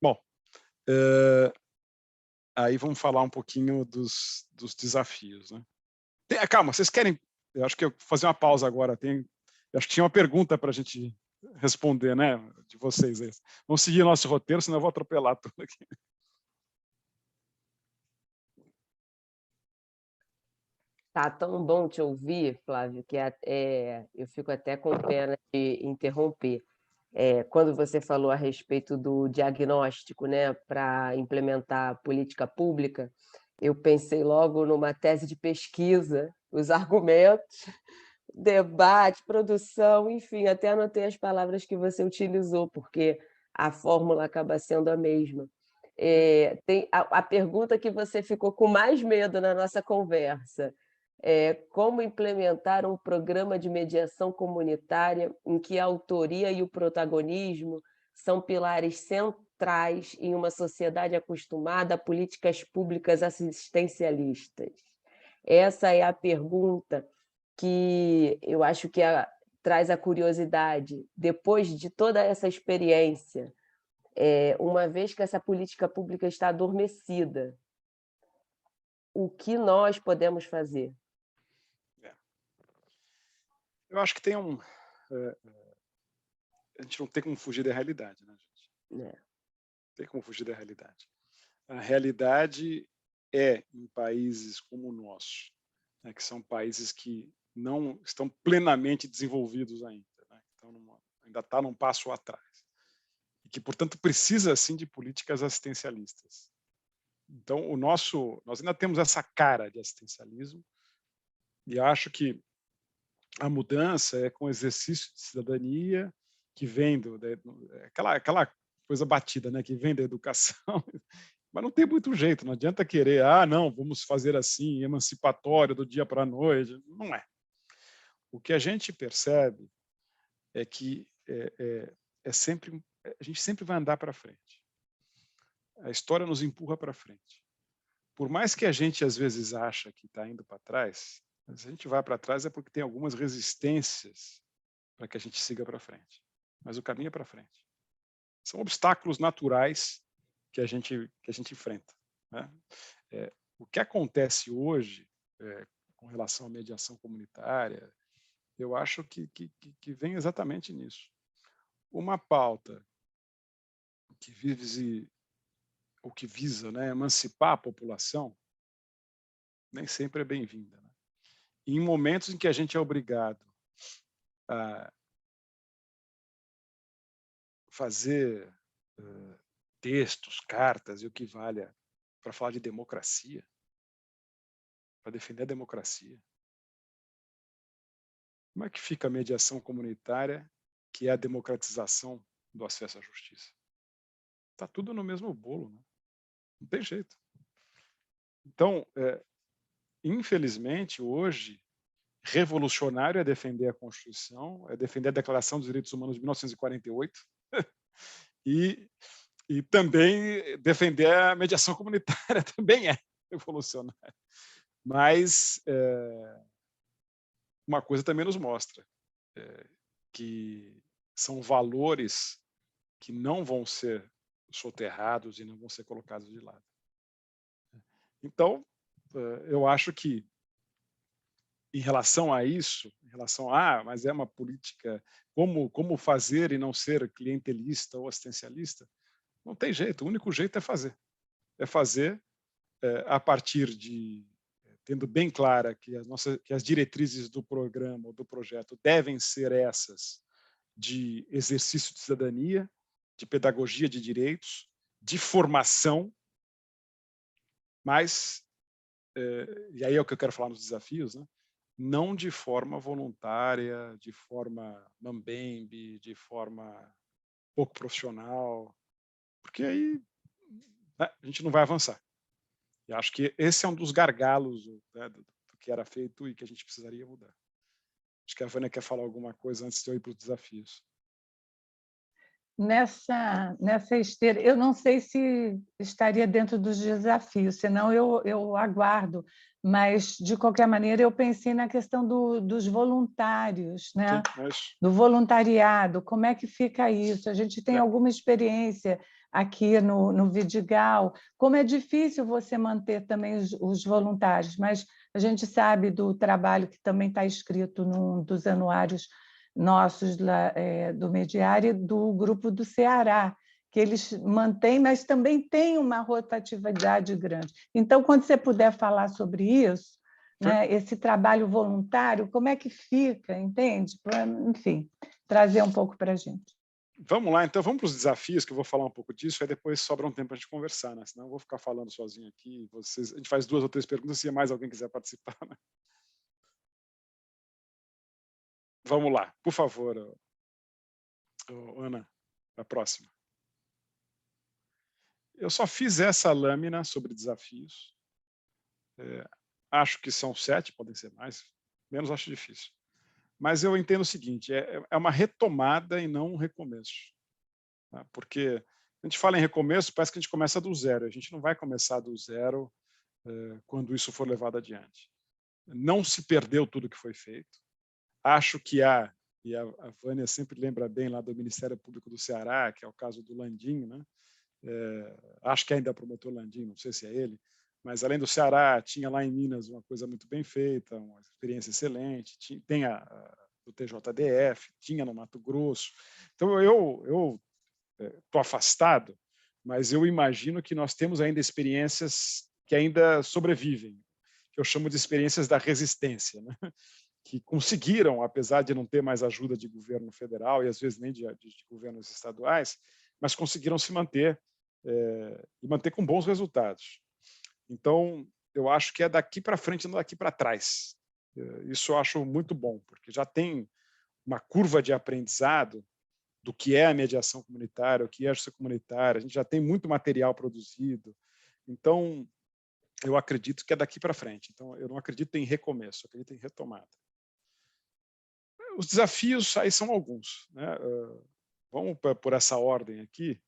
Bom, aí vamos falar um pouquinho dos desafios, né? Calma, vocês querem... Eu acho que eu vou fazer uma pausa agora. Eu acho que tinha uma pergunta para a gente responder, né, de vocês. Vamos seguir nosso roteiro, senão eu vou atropelar tudo aqui. Tá tão bom te ouvir, Flávio, que eu fico até com pena de interromper. Quando você falou a respeito do diagnóstico, né, para implementar política pública, eu pensei logo numa tese de pesquisa, os argumentos, debate, produção, enfim, até anotei as palavras que você utilizou, porque a fórmula acaba sendo a mesma. Tem a pergunta que você ficou com mais medo na nossa conversa: como implementar um programa de mediação comunitária em que a autoria e o protagonismo são pilares centrais em uma sociedade acostumada a políticas públicas assistencialistas? Essa é a pergunta que eu acho que traz a curiosidade. Depois de toda essa experiência, uma vez que essa política pública está adormecida, o que nós podemos fazer? Eu acho que tem a gente não tem como fugir da realidade, né, gente? Não tem como fugir da realidade. A realidade em países como o nosso, né, que são países que não estão plenamente desenvolvidos ainda, né? Então, ainda está num passo atrás. E que, portanto, precisa, sim, de políticas assistencialistas. Então, nós ainda temos essa cara de assistencialismo, e acho que a mudança é com o exercício de cidadania que vem aquela coisa batida, né, que vem da educação, mas não tem muito jeito, não adianta querer, não, vamos fazer assim, emancipatório do dia para a noite, não é. O que a gente percebe é que a gente sempre vai andar para frente. A história nos empurra para frente. Por mais que a gente às vezes acha que está indo para trás, se a gente vai para trás é porque tem algumas resistências para que a gente siga para frente. Mas o caminho é para frente. São obstáculos naturais que a gente enfrenta, né? O que acontece hoje com relação à mediação comunitária, eu acho que vem exatamente nisso. Uma pauta que visa, né, emancipar a população, nem sempre é bem-vinda, né? Em momentos em que a gente é obrigado a fazer textos, cartas e o que valha para falar de democracia, para defender a democracia. Como é que fica a mediação comunitária, que é a democratização do acesso à justiça? Está tudo no mesmo bolo, né? Não tem jeito. Então, infelizmente, hoje, revolucionário é defender a Constituição, é defender a Declaração dos Direitos Humanos de 1948 e também defender a mediação comunitária também é revolucionário. Mas uma coisa também nos mostra que são valores que não vão ser soterrados e não vão ser colocados de lado. Então, eu acho que em relação a isso, em relação mas é uma política, como fazer e não ser clientelista ou assistencialista, não tem jeito, o único jeito é fazer. É fazer a partir de, tendo bem clara que as diretrizes do programa ou do projeto devem ser essas de exercício de cidadania, de pedagogia de direitos, de formação, mas, e aí é o que eu quero falar nos desafios, né? Não de forma voluntária, de forma mambembe, de forma pouco profissional, porque aí, né, a gente não vai avançar. E acho que esse é um dos gargalos, né, do que era feito e que a gente precisaria mudar. Acho que a Vânia quer falar alguma coisa antes de eu ir para os desafios. Nessa esteira, eu não sei se estaria dentro dos desafios, senão eu aguardo, mas, de qualquer maneira, eu pensei na questão dos voluntários, né? Sim, mas... do voluntariado, como é que fica isso? A gente tem alguma experiência aqui no Vidigal, como é difícil você manter também os voluntários, mas a gente sabe do trabalho que também está escrito num dos anuários nossos do Mediário, do Grupo do Ceará, que eles mantêm, mas também tem uma rotatividade grande. Então, quando você puder falar sobre isso, né, esse trabalho voluntário, como é que fica, entende? Enfim, trazer um pouco para a gente. Vamos lá, então vamos para os desafios, que eu vou falar um pouco disso, aí depois sobra um tempo para a gente conversar, né? Senão eu vou ficar falando sozinho aqui. A gente faz 2 ou 3 perguntas, se mais alguém quiser participar. Né? Vamos lá, por favor, Ana, a próxima. Eu só fiz essa lâmina sobre desafios. Acho que são 7, podem ser mais, menos acho difícil. Mas eu entendo o seguinte, é uma retomada e não um recomeço. Tá? Porque a gente fala em recomeço, parece que a gente começa do zero. A gente não vai começar do zero quando isso for levado adiante. Não se perdeu tudo que foi feito. Acho que e a Vânia sempre lembra bem lá do Ministério Público do Ceará, que é o caso do Landim, né? Acho que ainda é promotor Landim, não sei se é ele, mas além do Ceará, tinha lá em Minas uma coisa muito bem feita, uma experiência excelente, tem o TJDF, tinha no Mato Grosso. Então, eu estou afastado, mas eu imagino que nós temos ainda experiências que ainda sobrevivem, que eu chamo de experiências da resistência, né? Que conseguiram, apesar de não ter mais ajuda de governo federal e às vezes nem de governos estaduais, mas conseguiram se manter e manter com bons resultados. Então, eu acho que é daqui para frente, não daqui para trás. Isso eu acho muito bom, porque já tem uma curva de aprendizado do que é a mediação comunitária, o que é a justiça comunitária, a gente já tem muito material produzido. Então, eu acredito que é daqui para frente. Então, eu não acredito em recomeço, eu acredito em retomada. Os desafios aí são alguns, né? Vamos por essa ordem aqui.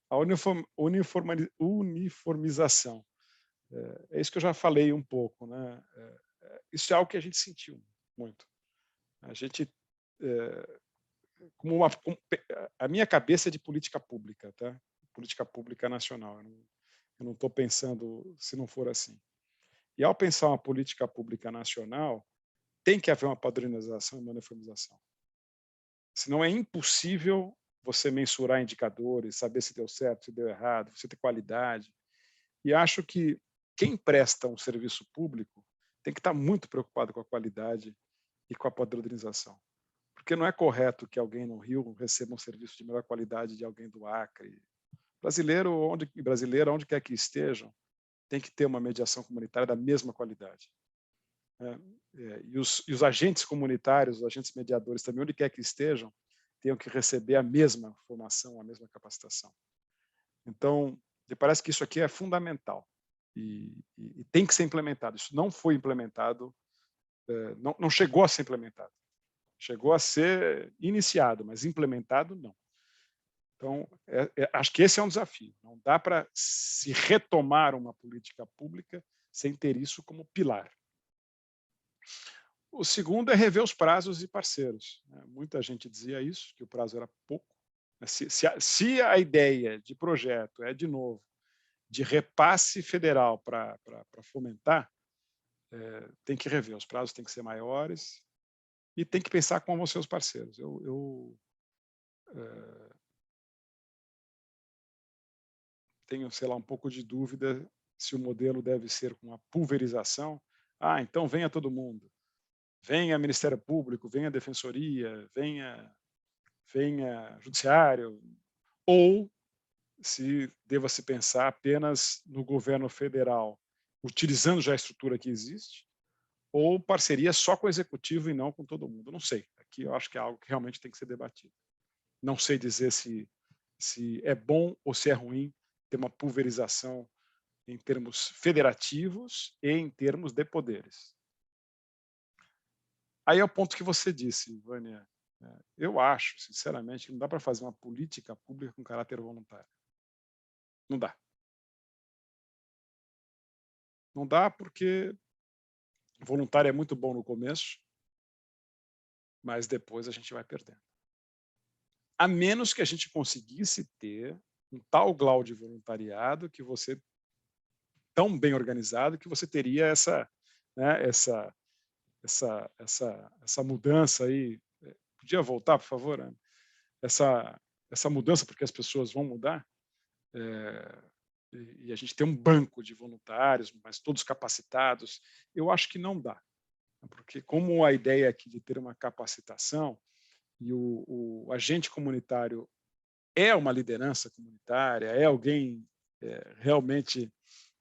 A uniformização. É isso que eu já falei um pouco, né? Isso é algo que a gente sentiu muito. A gente, a minha cabeça é de política pública, tá? Política pública nacional. Eu não estou pensando se não for assim. E ao pensar uma política pública nacional, tem que haver uma padronização e uma uniformização. Senão é impossível você mensurar indicadores, saber se deu certo, se deu errado, você ter qualidade. E acho que quem presta um serviço público tem que estar muito preocupado com a qualidade e com a padronização. Porque não é correto que alguém no Rio receba um serviço de melhor qualidade de alguém do Acre. Brasileiro, onde quer que estejam, tem que ter uma mediação comunitária da mesma qualidade. E os agentes comunitários, os agentes mediadores também, onde quer que estejam, tenham que receber a mesma formação, a mesma capacitação. Então, me parece que isso aqui é fundamental e tem que ser implementado. Isso não foi implementado, não chegou a ser implementado. Chegou a ser iniciado, mas implementado, não. Então, acho que esse é um desafio. Não dá para se retomar uma política pública sem ter isso como pilar. O segundo é rever os prazos e parceiros. Muita gente dizia isso, que o prazo era pouco. Se a ideia de projeto é, de novo, de repasse federal para fomentar, tem que rever, os prazos têm que ser maiores e tem que pensar como vão ser os parceiros. Tenho, sei lá, um pouco de dúvida se o modelo deve ser com a pulverização. Ah, então venha todo mundo. Venha Ministério Público, venha Defensoria, venha Judiciário, ou se deva se pensar apenas no governo federal, utilizando já a estrutura que existe, ou parceria só com o executivo e não com todo mundo. Não sei. Aqui eu acho que é algo que realmente tem que ser debatido. Não sei dizer se é bom ou se é ruim ter uma pulverização em termos federativos e em termos de poderes. Aí é o ponto que você disse, Vânia. Eu acho, sinceramente, que não dá para fazer uma política pública com caráter voluntário. Não dá. Não dá porque voluntário é muito bom no começo, mas depois a gente vai perdendo. A menos que a gente conseguisse ter um tal grau de voluntariado que você tão bem organizado que você teria essa mudança aí. Podia voltar, por favor, Ana? Essa mudança, porque as pessoas vão mudar, e a gente tem um banco de voluntários, mas todos capacitados. Eu acho que não dá, porque como a ideia aqui de ter uma capacitação e o agente comunitário é uma liderança comunitária, é alguém realmente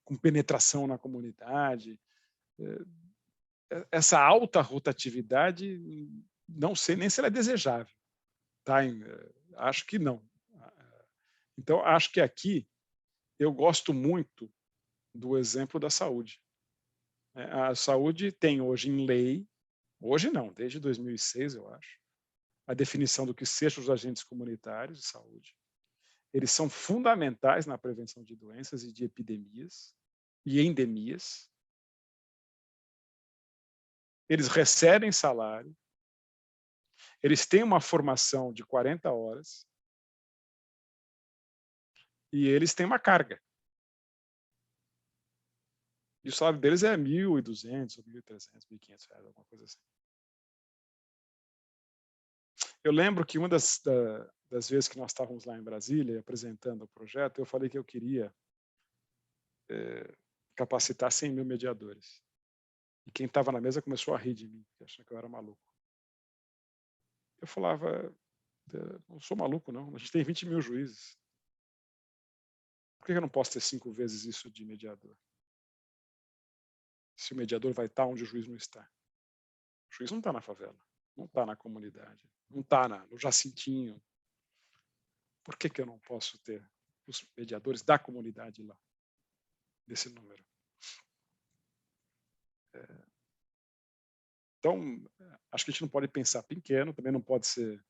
com penetração na comunidade, essa alta rotatividade, não sei nem se ela é desejável. Tá? Acho que não. Então, acho que aqui eu gosto muito do exemplo da saúde. A saúde tem hoje em lei, hoje não, desde 2006, eu acho, a definição do que sejam os agentes comunitários de saúde. Eles são fundamentais na prevenção de doenças e de epidemias e endemias. Eles recebem salário, eles têm uma formação de 40 horas e eles têm uma carga. E o salário deles é R$1.200, ou R$1.300, R$1.500, alguma coisa assim. Eu lembro que uma das vezes que nós estávamos lá em Brasília apresentando o projeto, eu falei que eu queria capacitar 100.000 mediadores. E quem estava na mesa começou a rir de mim, achando que eu era maluco. Eu falava, não sou maluco não, a gente tem 20.000 juízes. Por que eu não posso ter 5 vezes isso de mediador? Se o mediador vai estar onde o juiz não está. O juiz não está na favela, não está na comunidade, não está no Jacintinho. Por que eu não posso ter os mediadores da comunidade lá, desse número? Então, acho que a gente não pode pensar pequeno, também não pode ser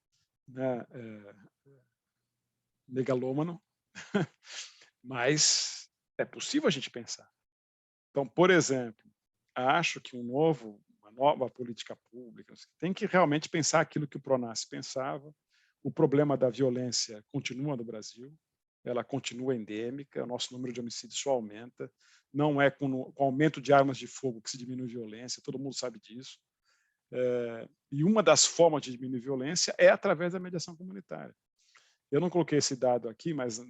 megalômano, mas é possível a gente pensar. Então, por exemplo, acho que uma nova política pública tem que realmente pensar aquilo que o Pronas pensava. O problema da violência continua no Brasil, ela continua endêmica, o nosso número de homicídios só aumenta, não é com o aumento de armas de fogo que se diminui a violência, todo mundo sabe disso. E uma das formas de diminuir a violência é através da mediação comunitária. Eu não coloquei esse dado aqui, mas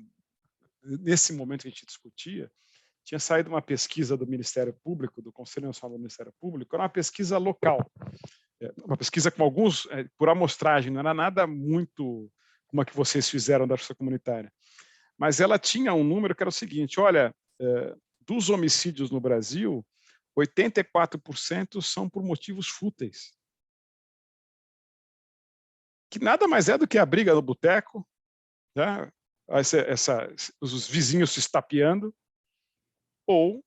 nesse momento que a gente discutia, tinha saído uma pesquisa do Ministério Público, do Conselho Nacional do Ministério Público, era uma pesquisa local, uma pesquisa com alguns, por amostragem, não era nada muito como a que vocês fizeram da justiça comunitária, mas ela tinha um número que era o seguinte, olha, dos homicídios no Brasil, 84% são por motivos fúteis, que nada mais é do que a briga no boteco, né? Os vizinhos se estapeando, ou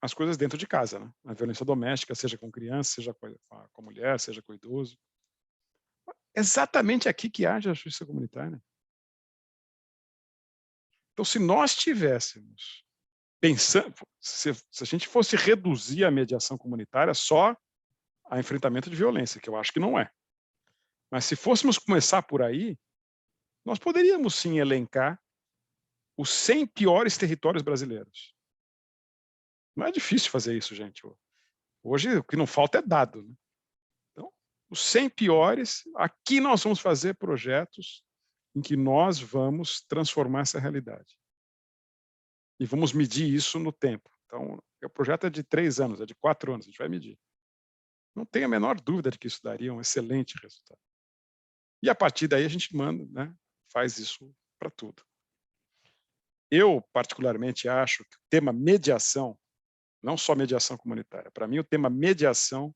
as coisas dentro de casa, né? A violência doméstica, seja com criança, seja com a mulher, seja com o idoso. Exatamente aqui que age a justiça comunitária. Então, se nós tivéssemos pensando, se a gente fosse reduzir a mediação comunitária só a enfrentamento de violência, que eu acho que não é, mas se fôssemos começar por aí, nós poderíamos sim elencar os 100 piores territórios brasileiros. Não é difícil fazer isso, gente. Hoje, o que não falta é dado, né? Então, os 100 piores, aqui nós vamos fazer projetos em que nós vamos transformar essa realidade. E vamos medir isso no tempo. Então, o projeto é de 3 anos, é de 4 anos, a gente vai medir. Não tenho a menor dúvida de que isso daria um excelente resultado. E a partir daí a gente manda, né, faz isso para tudo. Eu, particularmente, acho que o tema mediação, não só mediação comunitária, para mim o tema mediação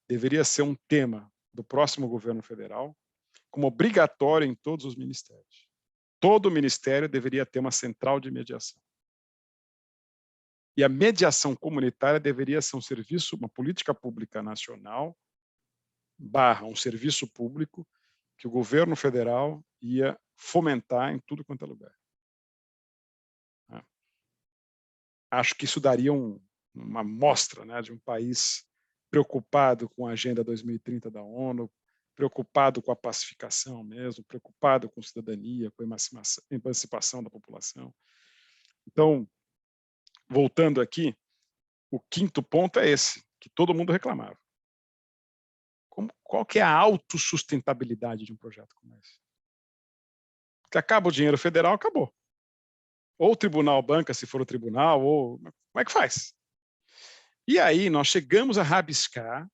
deveria ser um tema do próximo governo federal, como obrigatório em todos os ministérios. Todo ministério deveria ter uma central de mediação. E a mediação comunitária deveria ser um serviço, uma política pública nacional, um serviço público, que o governo federal ia fomentar em tudo quanto é lugar. Acho que isso daria uma mostra, né, de um país preocupado com a Agenda 2030 da ONU, preocupado com a pacificação mesmo, preocupado com cidadania, com a emancipação da população. Então, voltando aqui, o 5º ponto é esse, que todo mundo reclamava. Qual que é a autossustentabilidade de um projeto como esse? Porque acaba o dinheiro federal, acabou. Ou o tribunal banca, se for o tribunal, ou como é que faz? E aí nós chegamos a rabiscar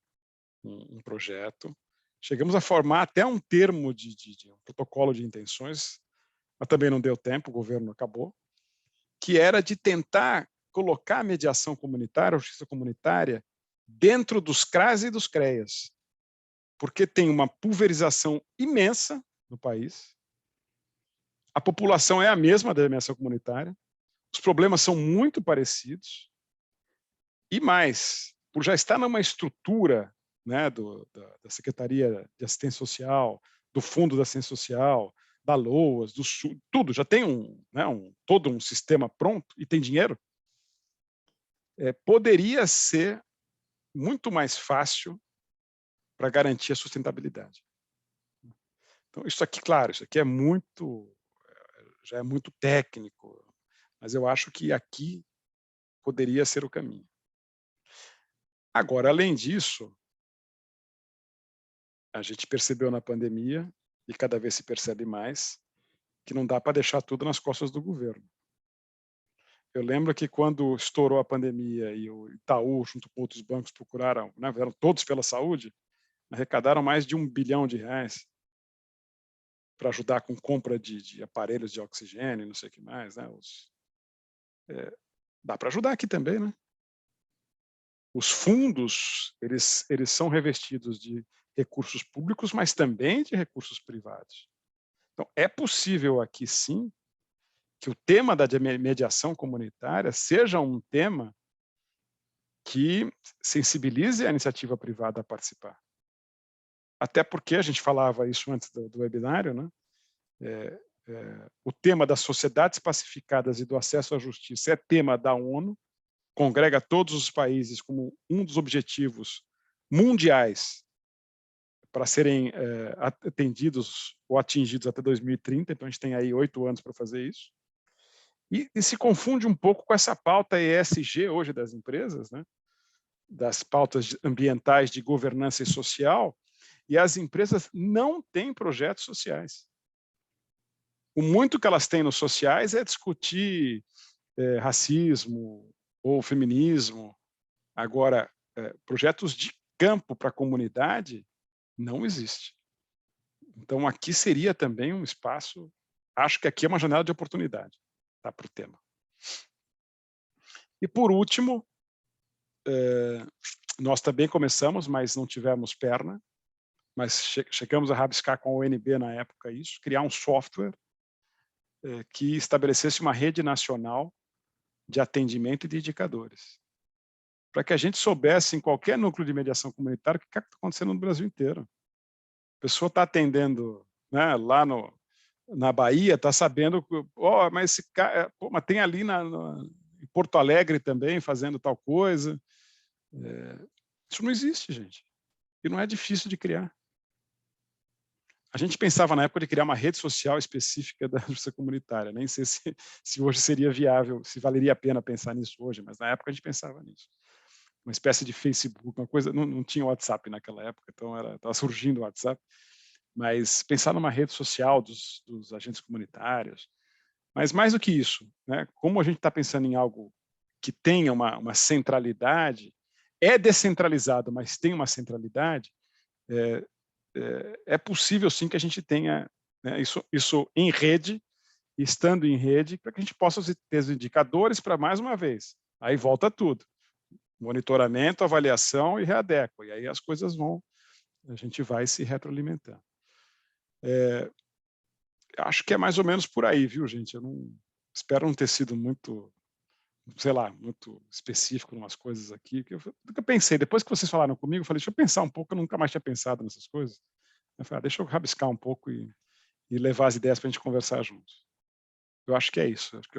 um projeto, chegamos a formar até um termo de um protocolo de intenções, mas também não deu tempo, o governo acabou, que era de tentar colocar a mediação comunitária, a justiça comunitária, dentro dos CRAs e dos CREAs, porque tem uma pulverização imensa no país, a população é a mesma da mediação comunitária, os problemas são muito parecidos, e mais, por já estar numa estrutura, né, da Secretaria de Assistência Social, do Fundo da Assistência Social, da LOAS, do SUS, tudo, já tem todo um sistema pronto e tem dinheiro, poderia ser muito mais fácil para garantir a sustentabilidade. Então, isso aqui, claro, isso aqui já é muito técnico, mas eu acho que aqui poderia ser o caminho. Agora, além disso, a gente percebeu na pandemia, e cada vez se percebe mais, que não dá para deixar tudo nas costas do governo. Eu lembro que quando estourou a pandemia e o Itaú, junto com outros bancos, procuraram, né, vieram todos pela saúde, arrecadaram mais de R$1 bilhão para ajudar com compra de aparelhos de oxigênio, não sei o que mais. Né, dá para ajudar aqui também, né? Os fundos, eles são revestidos de recursos públicos, mas também de recursos privados. Então, é possível aqui, sim, que o tema da mediação comunitária seja um tema que sensibilize a iniciativa privada a participar. Até porque, a gente falava isso antes do webinário, né? O tema das sociedades pacificadas e do acesso à justiça é tema da ONU, congrega todos os países como um dos objetivos mundiais para serem atendidos ou atingidos até 2030, então a gente tem aí 8 anos para fazer isso. E se confunde um pouco com essa pauta ESG hoje das empresas, né? Das pautas ambientais de governança e social, e as empresas não têm projetos sociais. O muito que elas têm nos sociais é discutir racismo ou feminismo. Agora, projetos de campo para a comunidade não existe. Então, aqui seria também um espaço, acho que aqui é uma janela de oportunidade, tá, para o tema. E, por último, nós também começamos, mas não tivemos perna, mas chegamos a rabiscar com a ONB na época isso, criar um software que estabelecesse uma rede nacional de atendimento e de indicadores, para que a gente soubesse em qualquer núcleo de mediação comunitária o que está acontecendo no Brasil inteiro. A pessoa está atendendo, né, lá na Bahia, está sabendo, mas esse cara, mas tem ali em Porto Alegre também fazendo tal coisa. Isso não existe, gente. E não é difícil de criar. A gente pensava na época de criar uma rede social específica da justiça comunitária. Nem sei se hoje seria viável, se valeria a pena pensar nisso hoje, mas na época a gente pensava nisso. uma espécie de Facebook, uma coisa, não tinha WhatsApp naquela época, então estava surgindo o WhatsApp, mas pensar numa rede social dos agentes comunitários, mas mais do que isso, né, como a gente está pensando em algo que tenha uma centralidade, é descentralizado, mas tem uma centralidade, é possível sim que a gente tenha, né, isso em rede, estando em rede, para que a gente possa ter os indicadores para, mais uma vez, aí volta tudo, monitoramento, avaliação e readequa, e aí as coisas a gente vai se retroalimentando. Acho que é mais ou menos por aí, viu, gente? Eu não espero não ter sido muito, sei lá, muito específico em umas coisas aqui, que eu pensei, depois que vocês falaram comigo, eu falei, deixa eu pensar um pouco, eu nunca mais tinha pensado nessas coisas. Eu falei, deixa eu rabiscar um pouco e levar as ideias para a gente conversar juntos. Eu acho que é isso, acho que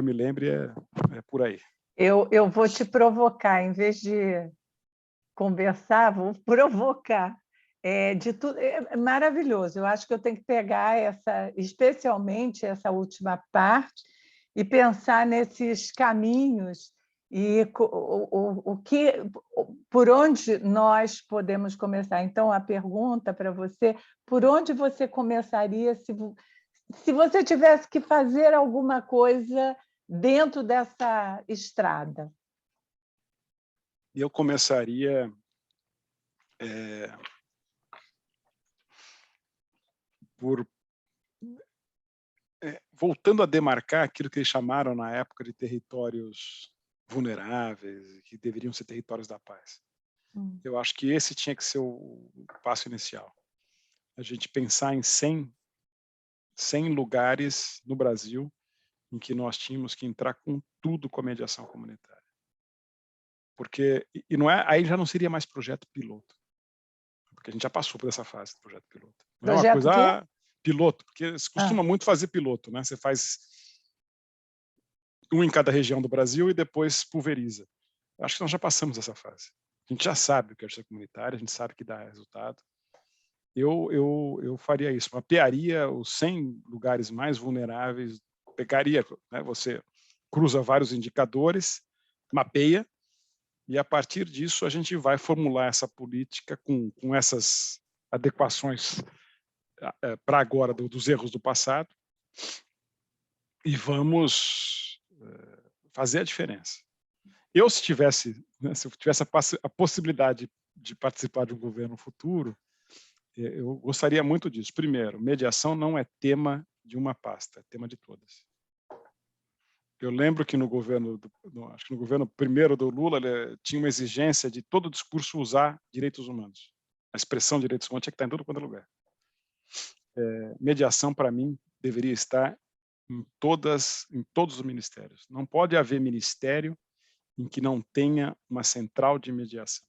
eu me lembre é por aí. Eu vou te provocar, em vez de conversar, vou provocar. De tudo, é maravilhoso. Eu acho que eu tenho que pegar especialmente essa última parte, e pensar nesses caminhos e por onde nós podemos começar. Então, a pergunta para você: por onde você começaria se você tivesse que fazer alguma coisa dentro dessa estrada? Eu começaria voltando a demarcar aquilo que eles chamaram na época de territórios vulneráveis, que deveriam ser territórios da paz. Eu acho que esse tinha que ser o passo inicial. A gente pensar em 100 lugares no Brasil em que nós tínhamos que entrar com tudo com a mediação comunitária. Porque, e não é, aí já não seria mais projeto piloto, porque a gente já passou por essa fase do projeto piloto. Não é uma Projeto coisa, quê? piloto, porque se costuma muito fazer piloto, né? Você faz um em cada região do Brasil e depois pulveriza. Acho que nós já passamos essa fase. A gente já sabe o que é justiça comunitária, a gente sabe que dá resultado. Eu faria isso, mapearia os 100 lugares mais vulneráveis, pegaria, né, você cruza vários indicadores, mapeia, e a partir disso a gente vai formular essa política com essas adequações para agora dos erros do passado, e vamos fazer a diferença. Se tivesse, né, se eu tivesse a possibilidade de participar de um governo futuro, eu gostaria muito disso. Primeiro, mediação não é tema de uma pasta, é tema de todas. Eu lembro que acho que no governo primeiro do Lula, tinha uma exigência de todo discurso usar direitos humanos. A expressão direitos humanos tinha que estar em todo quanto é lugar. Mediação, para mim, deveria estar em todos os ministérios. Não pode haver ministério em que não tenha uma central de mediação,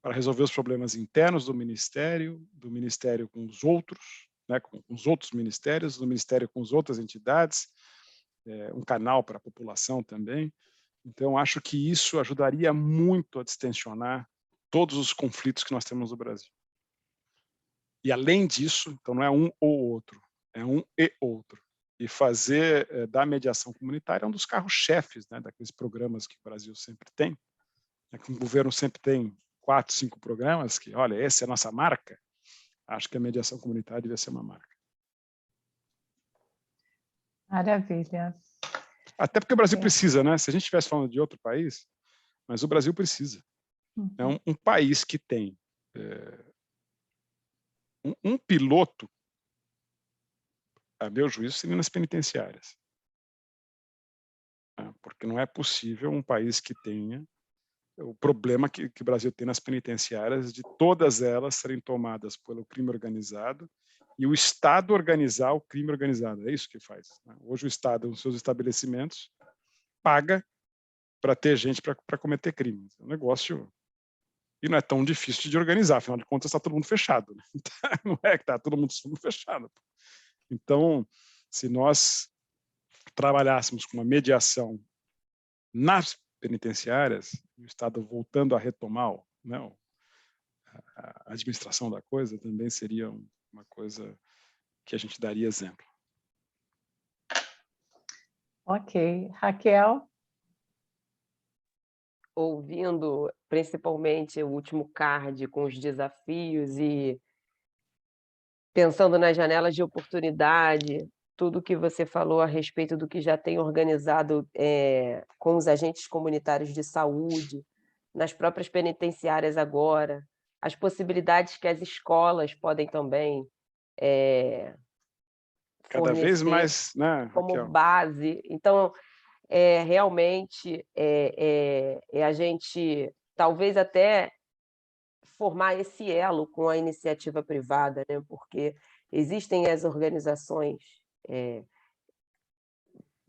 para resolver os problemas internos do ministério com os outros, né, com os outros ministérios, do ministério com as outras entidades, um canal para a população também. Então, acho que isso ajudaria muito a distensionar todos os conflitos que nós temos no Brasil. E, além disso, então não é um ou outro, é um e outro. E fazer da mediação comunitária um dos carros-chefes, né, daqueles programas que o Brasil sempre tem, que o governo sempre tem 4, 5 programas, que, olha, essa é a nossa marca. Acho que a mediação comunitária deve ser uma marca. Maravilha. Até porque o Brasil precisa, né? Se a gente estivesse falando de outro país, mas o Brasil precisa. É um país que tem um piloto, a meu juízo, seria nas penitenciárias. Porque não é possível um país que tenha o problema que o Brasil tem nas penitenciárias, de todas elas serem tomadas pelo crime organizado e o Estado organizar o crime organizado. É isso que faz, né? Hoje o Estado, nos seus estabelecimentos, paga para ter gente para cometer crimes. É um negócio... E não é tão difícil de organizar, afinal de contas está todo mundo fechado, né? Não é que está todo mundo fechado. Então, se nós trabalhássemos com uma mediação nas penitenciárias, o Estado voltando a retomar, né, a administração da coisa, também seria uma coisa que a gente daria exemplo. Ok. Raquel? ouvindo principalmente o último card com os desafios e pensando nas janelas de oportunidade, tudo que você falou a respeito do que já tem organizado, com os agentes comunitários de saúde, nas próprias penitenciárias agora, as possibilidades que as escolas podem também, Cada vez fornecer mais, né, como Raquel? base. Então, realmente, a gente talvez até formar esse elo com a iniciativa privada, né, porque existem as organizações,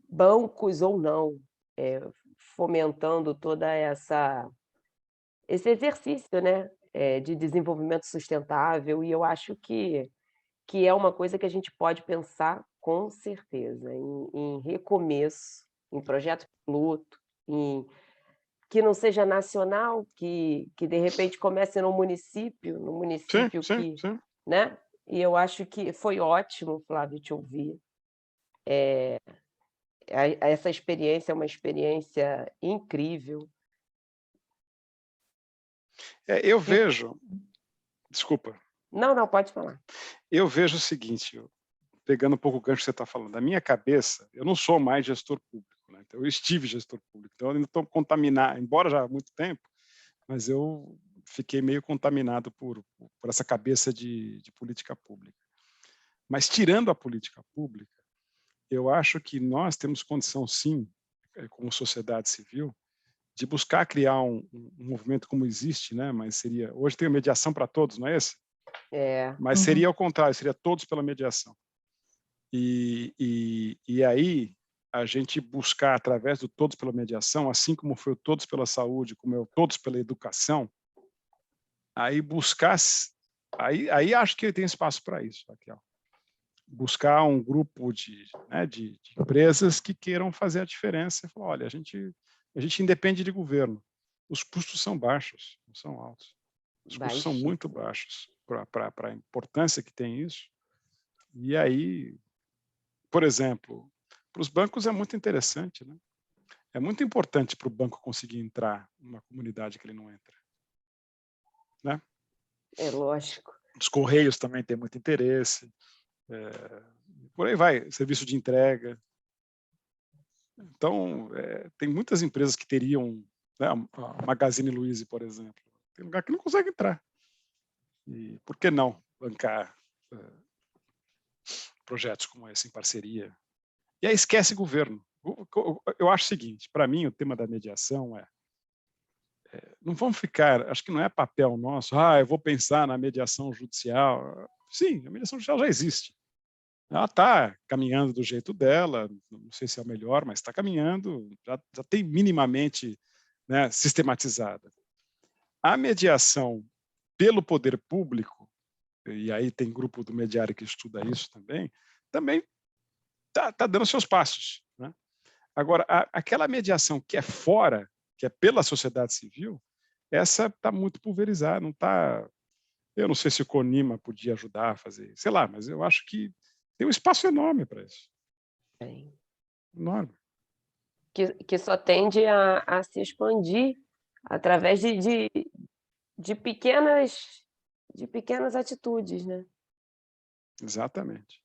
bancos ou não, fomentando toda esse exercício, né, de desenvolvimento sustentável, e eu acho que é uma coisa que a gente pode pensar com certeza, em recomeço, em projeto piloto, que não seja nacional, que de repente comece no Sim, município sim, que, sim. né, e eu acho que foi ótimo, Flávio, te ouvir. Essa experiência é uma experiência incrível. Eu Fico vejo, desculpa, Não, não, pode falar. eu vejo o seguinte, pegando um pouco o gancho que você está falando, da minha cabeça, eu não sou mais gestor público, né? Então, eu estive gestor público, então eu ainda estou contaminado, embora já há muito tempo, mas eu fiquei meio contaminado por essa cabeça de política pública. Mas tirando a política pública, eu acho que nós temos condição, sim, como sociedade civil, de buscar criar um movimento como existe, né? Mas seria hoje tem a mediação para todos, não é esse? É, Mas seria ao contrário, seria todos pela mediação. E aí a gente buscar através do todos pela mediação, assim como foi o todos pela saúde, como é o todos pela educação, aí buscar, aí acho que tem espaço para isso, Raquel. Buscar um grupo de empresas que queiram fazer a diferença e falar, olha, a gente independe de governo, os custos são baixos, não são altos. Os custos são muito baixíssimo. baixos para a importância que tem isso. E aí, por exemplo, para os bancos é muito interessante, né? É muito importante para o banco conseguir entrar numa comunidade que ele não entra, né? É lógico. Os correios também têm muito interesse, por aí vai, serviço de entrega. Então, tem muitas empresas que teriam, né, a Magazine Luiza, por exemplo, tem lugar que não consegue entrar. E por que não bancar projetos como esse em parceria? E aí esquece governo. Eu acho o seguinte, para mim o tema da mediação não vamos ficar, acho que não é papel nosso, eu vou pensar na mediação judicial. Sim, a mediação judicial já existe. Ela está caminhando do jeito dela, não sei se é o melhor, mas está caminhando, já tem minimamente, né, sistematizada. A mediação pelo poder público, e aí tem grupo do mediário que estuda isso também está dando seus passos, né? Agora, aquela mediação que é fora, que é pela sociedade civil, essa está muito pulverizada, não está. Eu não sei se o CONIMA podia ajudar a fazer, sei lá, mas eu acho que tem um espaço enorme para isso. Tem. Enorme. Que só tende a se expandir através de pequenas atitudes, né. Exatamente.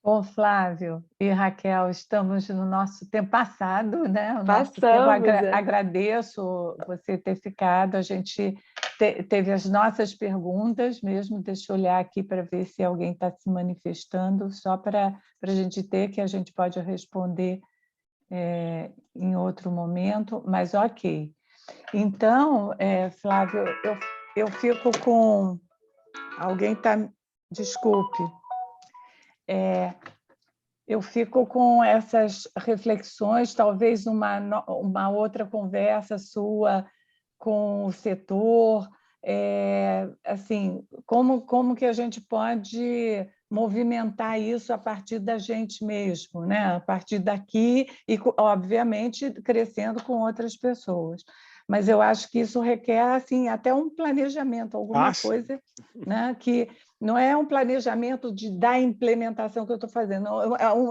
Bom, Flávio e Raquel, estamos no nosso tempo passado, né? O nosso tempo, Passamos, agradeço você ter ficado, a gente teve as nossas perguntas mesmo, deixa eu olhar aqui para ver se alguém está se manifestando, só para a gente ter, que a gente pode responder em outro momento, mas ok. Então, Flávio, eu fico com... Alguém está... Desculpe. Eu fico com essas reflexões, talvez uma outra conversa sua com o setor, assim, como que a gente pode movimentar isso a partir da gente mesmo, né? A partir daqui e, obviamente, crescendo com outras pessoas. Mas eu acho que isso requer assim, até um planejamento, alguma coisa, né? Que não é um planejamento da implementação que eu estou fazendo,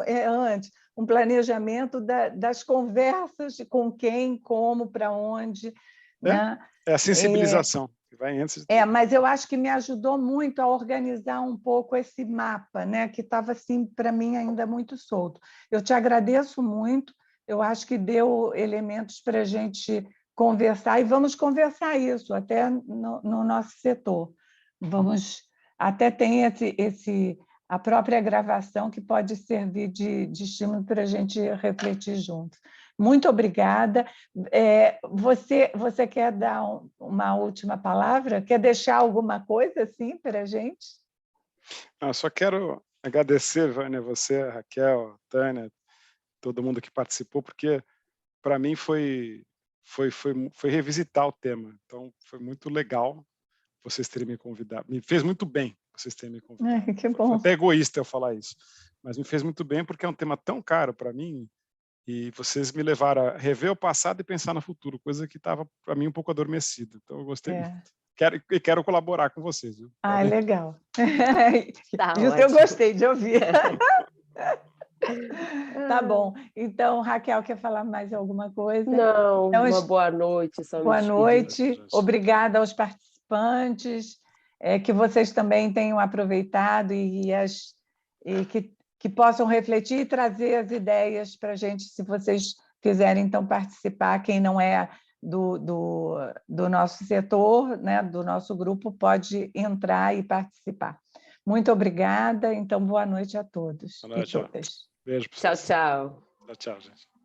é antes um planejamento das conversas, com quem, como, para onde. Né? É a sensibilização, que vai antes de tudo. Mas eu acho que me ajudou muito a organizar um pouco esse mapa, né? Que estava, assim, para mim, ainda muito solto. Eu te agradeço muito, eu acho que deu elementos para a gente conversar, e vamos conversar isso até no nosso setor. Até tem a própria gravação que pode servir de estímulo para a gente refletir juntos. Muito obrigada. Você quer dar uma última palavra? Quer deixar alguma coisa assim para a gente? Só quero agradecer, Vânia, você, a Raquel, a Tânia, todo mundo que participou, porque para mim foi revisitar o tema. Então, foi muito legal vocês terem me convidado. Me fez muito bem vocês terem me convidado. Que bom. Foi até egoísta eu falar isso, mas me fez muito bem porque é um tema tão caro para mim, e vocês me levaram a rever o passado e pensar no futuro, coisa que estava, para mim, um pouco adormecida. Então, eu gostei muito. Quero colaborar com vocês. Viu? Legal. Tá Isso ótimo. eu gostei de ouvir. Tá bom. Então, Raquel, quer falar mais alguma coisa? Não, então, uma boa noite. Só boa me noite. Obrigada aos participantes, que vocês também tenham aproveitado e que possam refletir e trazer as ideias para a gente, se vocês quiserem, então, participar. Quem não é do nosso setor, né, do nosso grupo, pode entrar e participar. Muito obrigada. Então, boa noite a todos. Boa noite. E todas. Beijo para vocês. Tchau, tchau. Tchau, gente.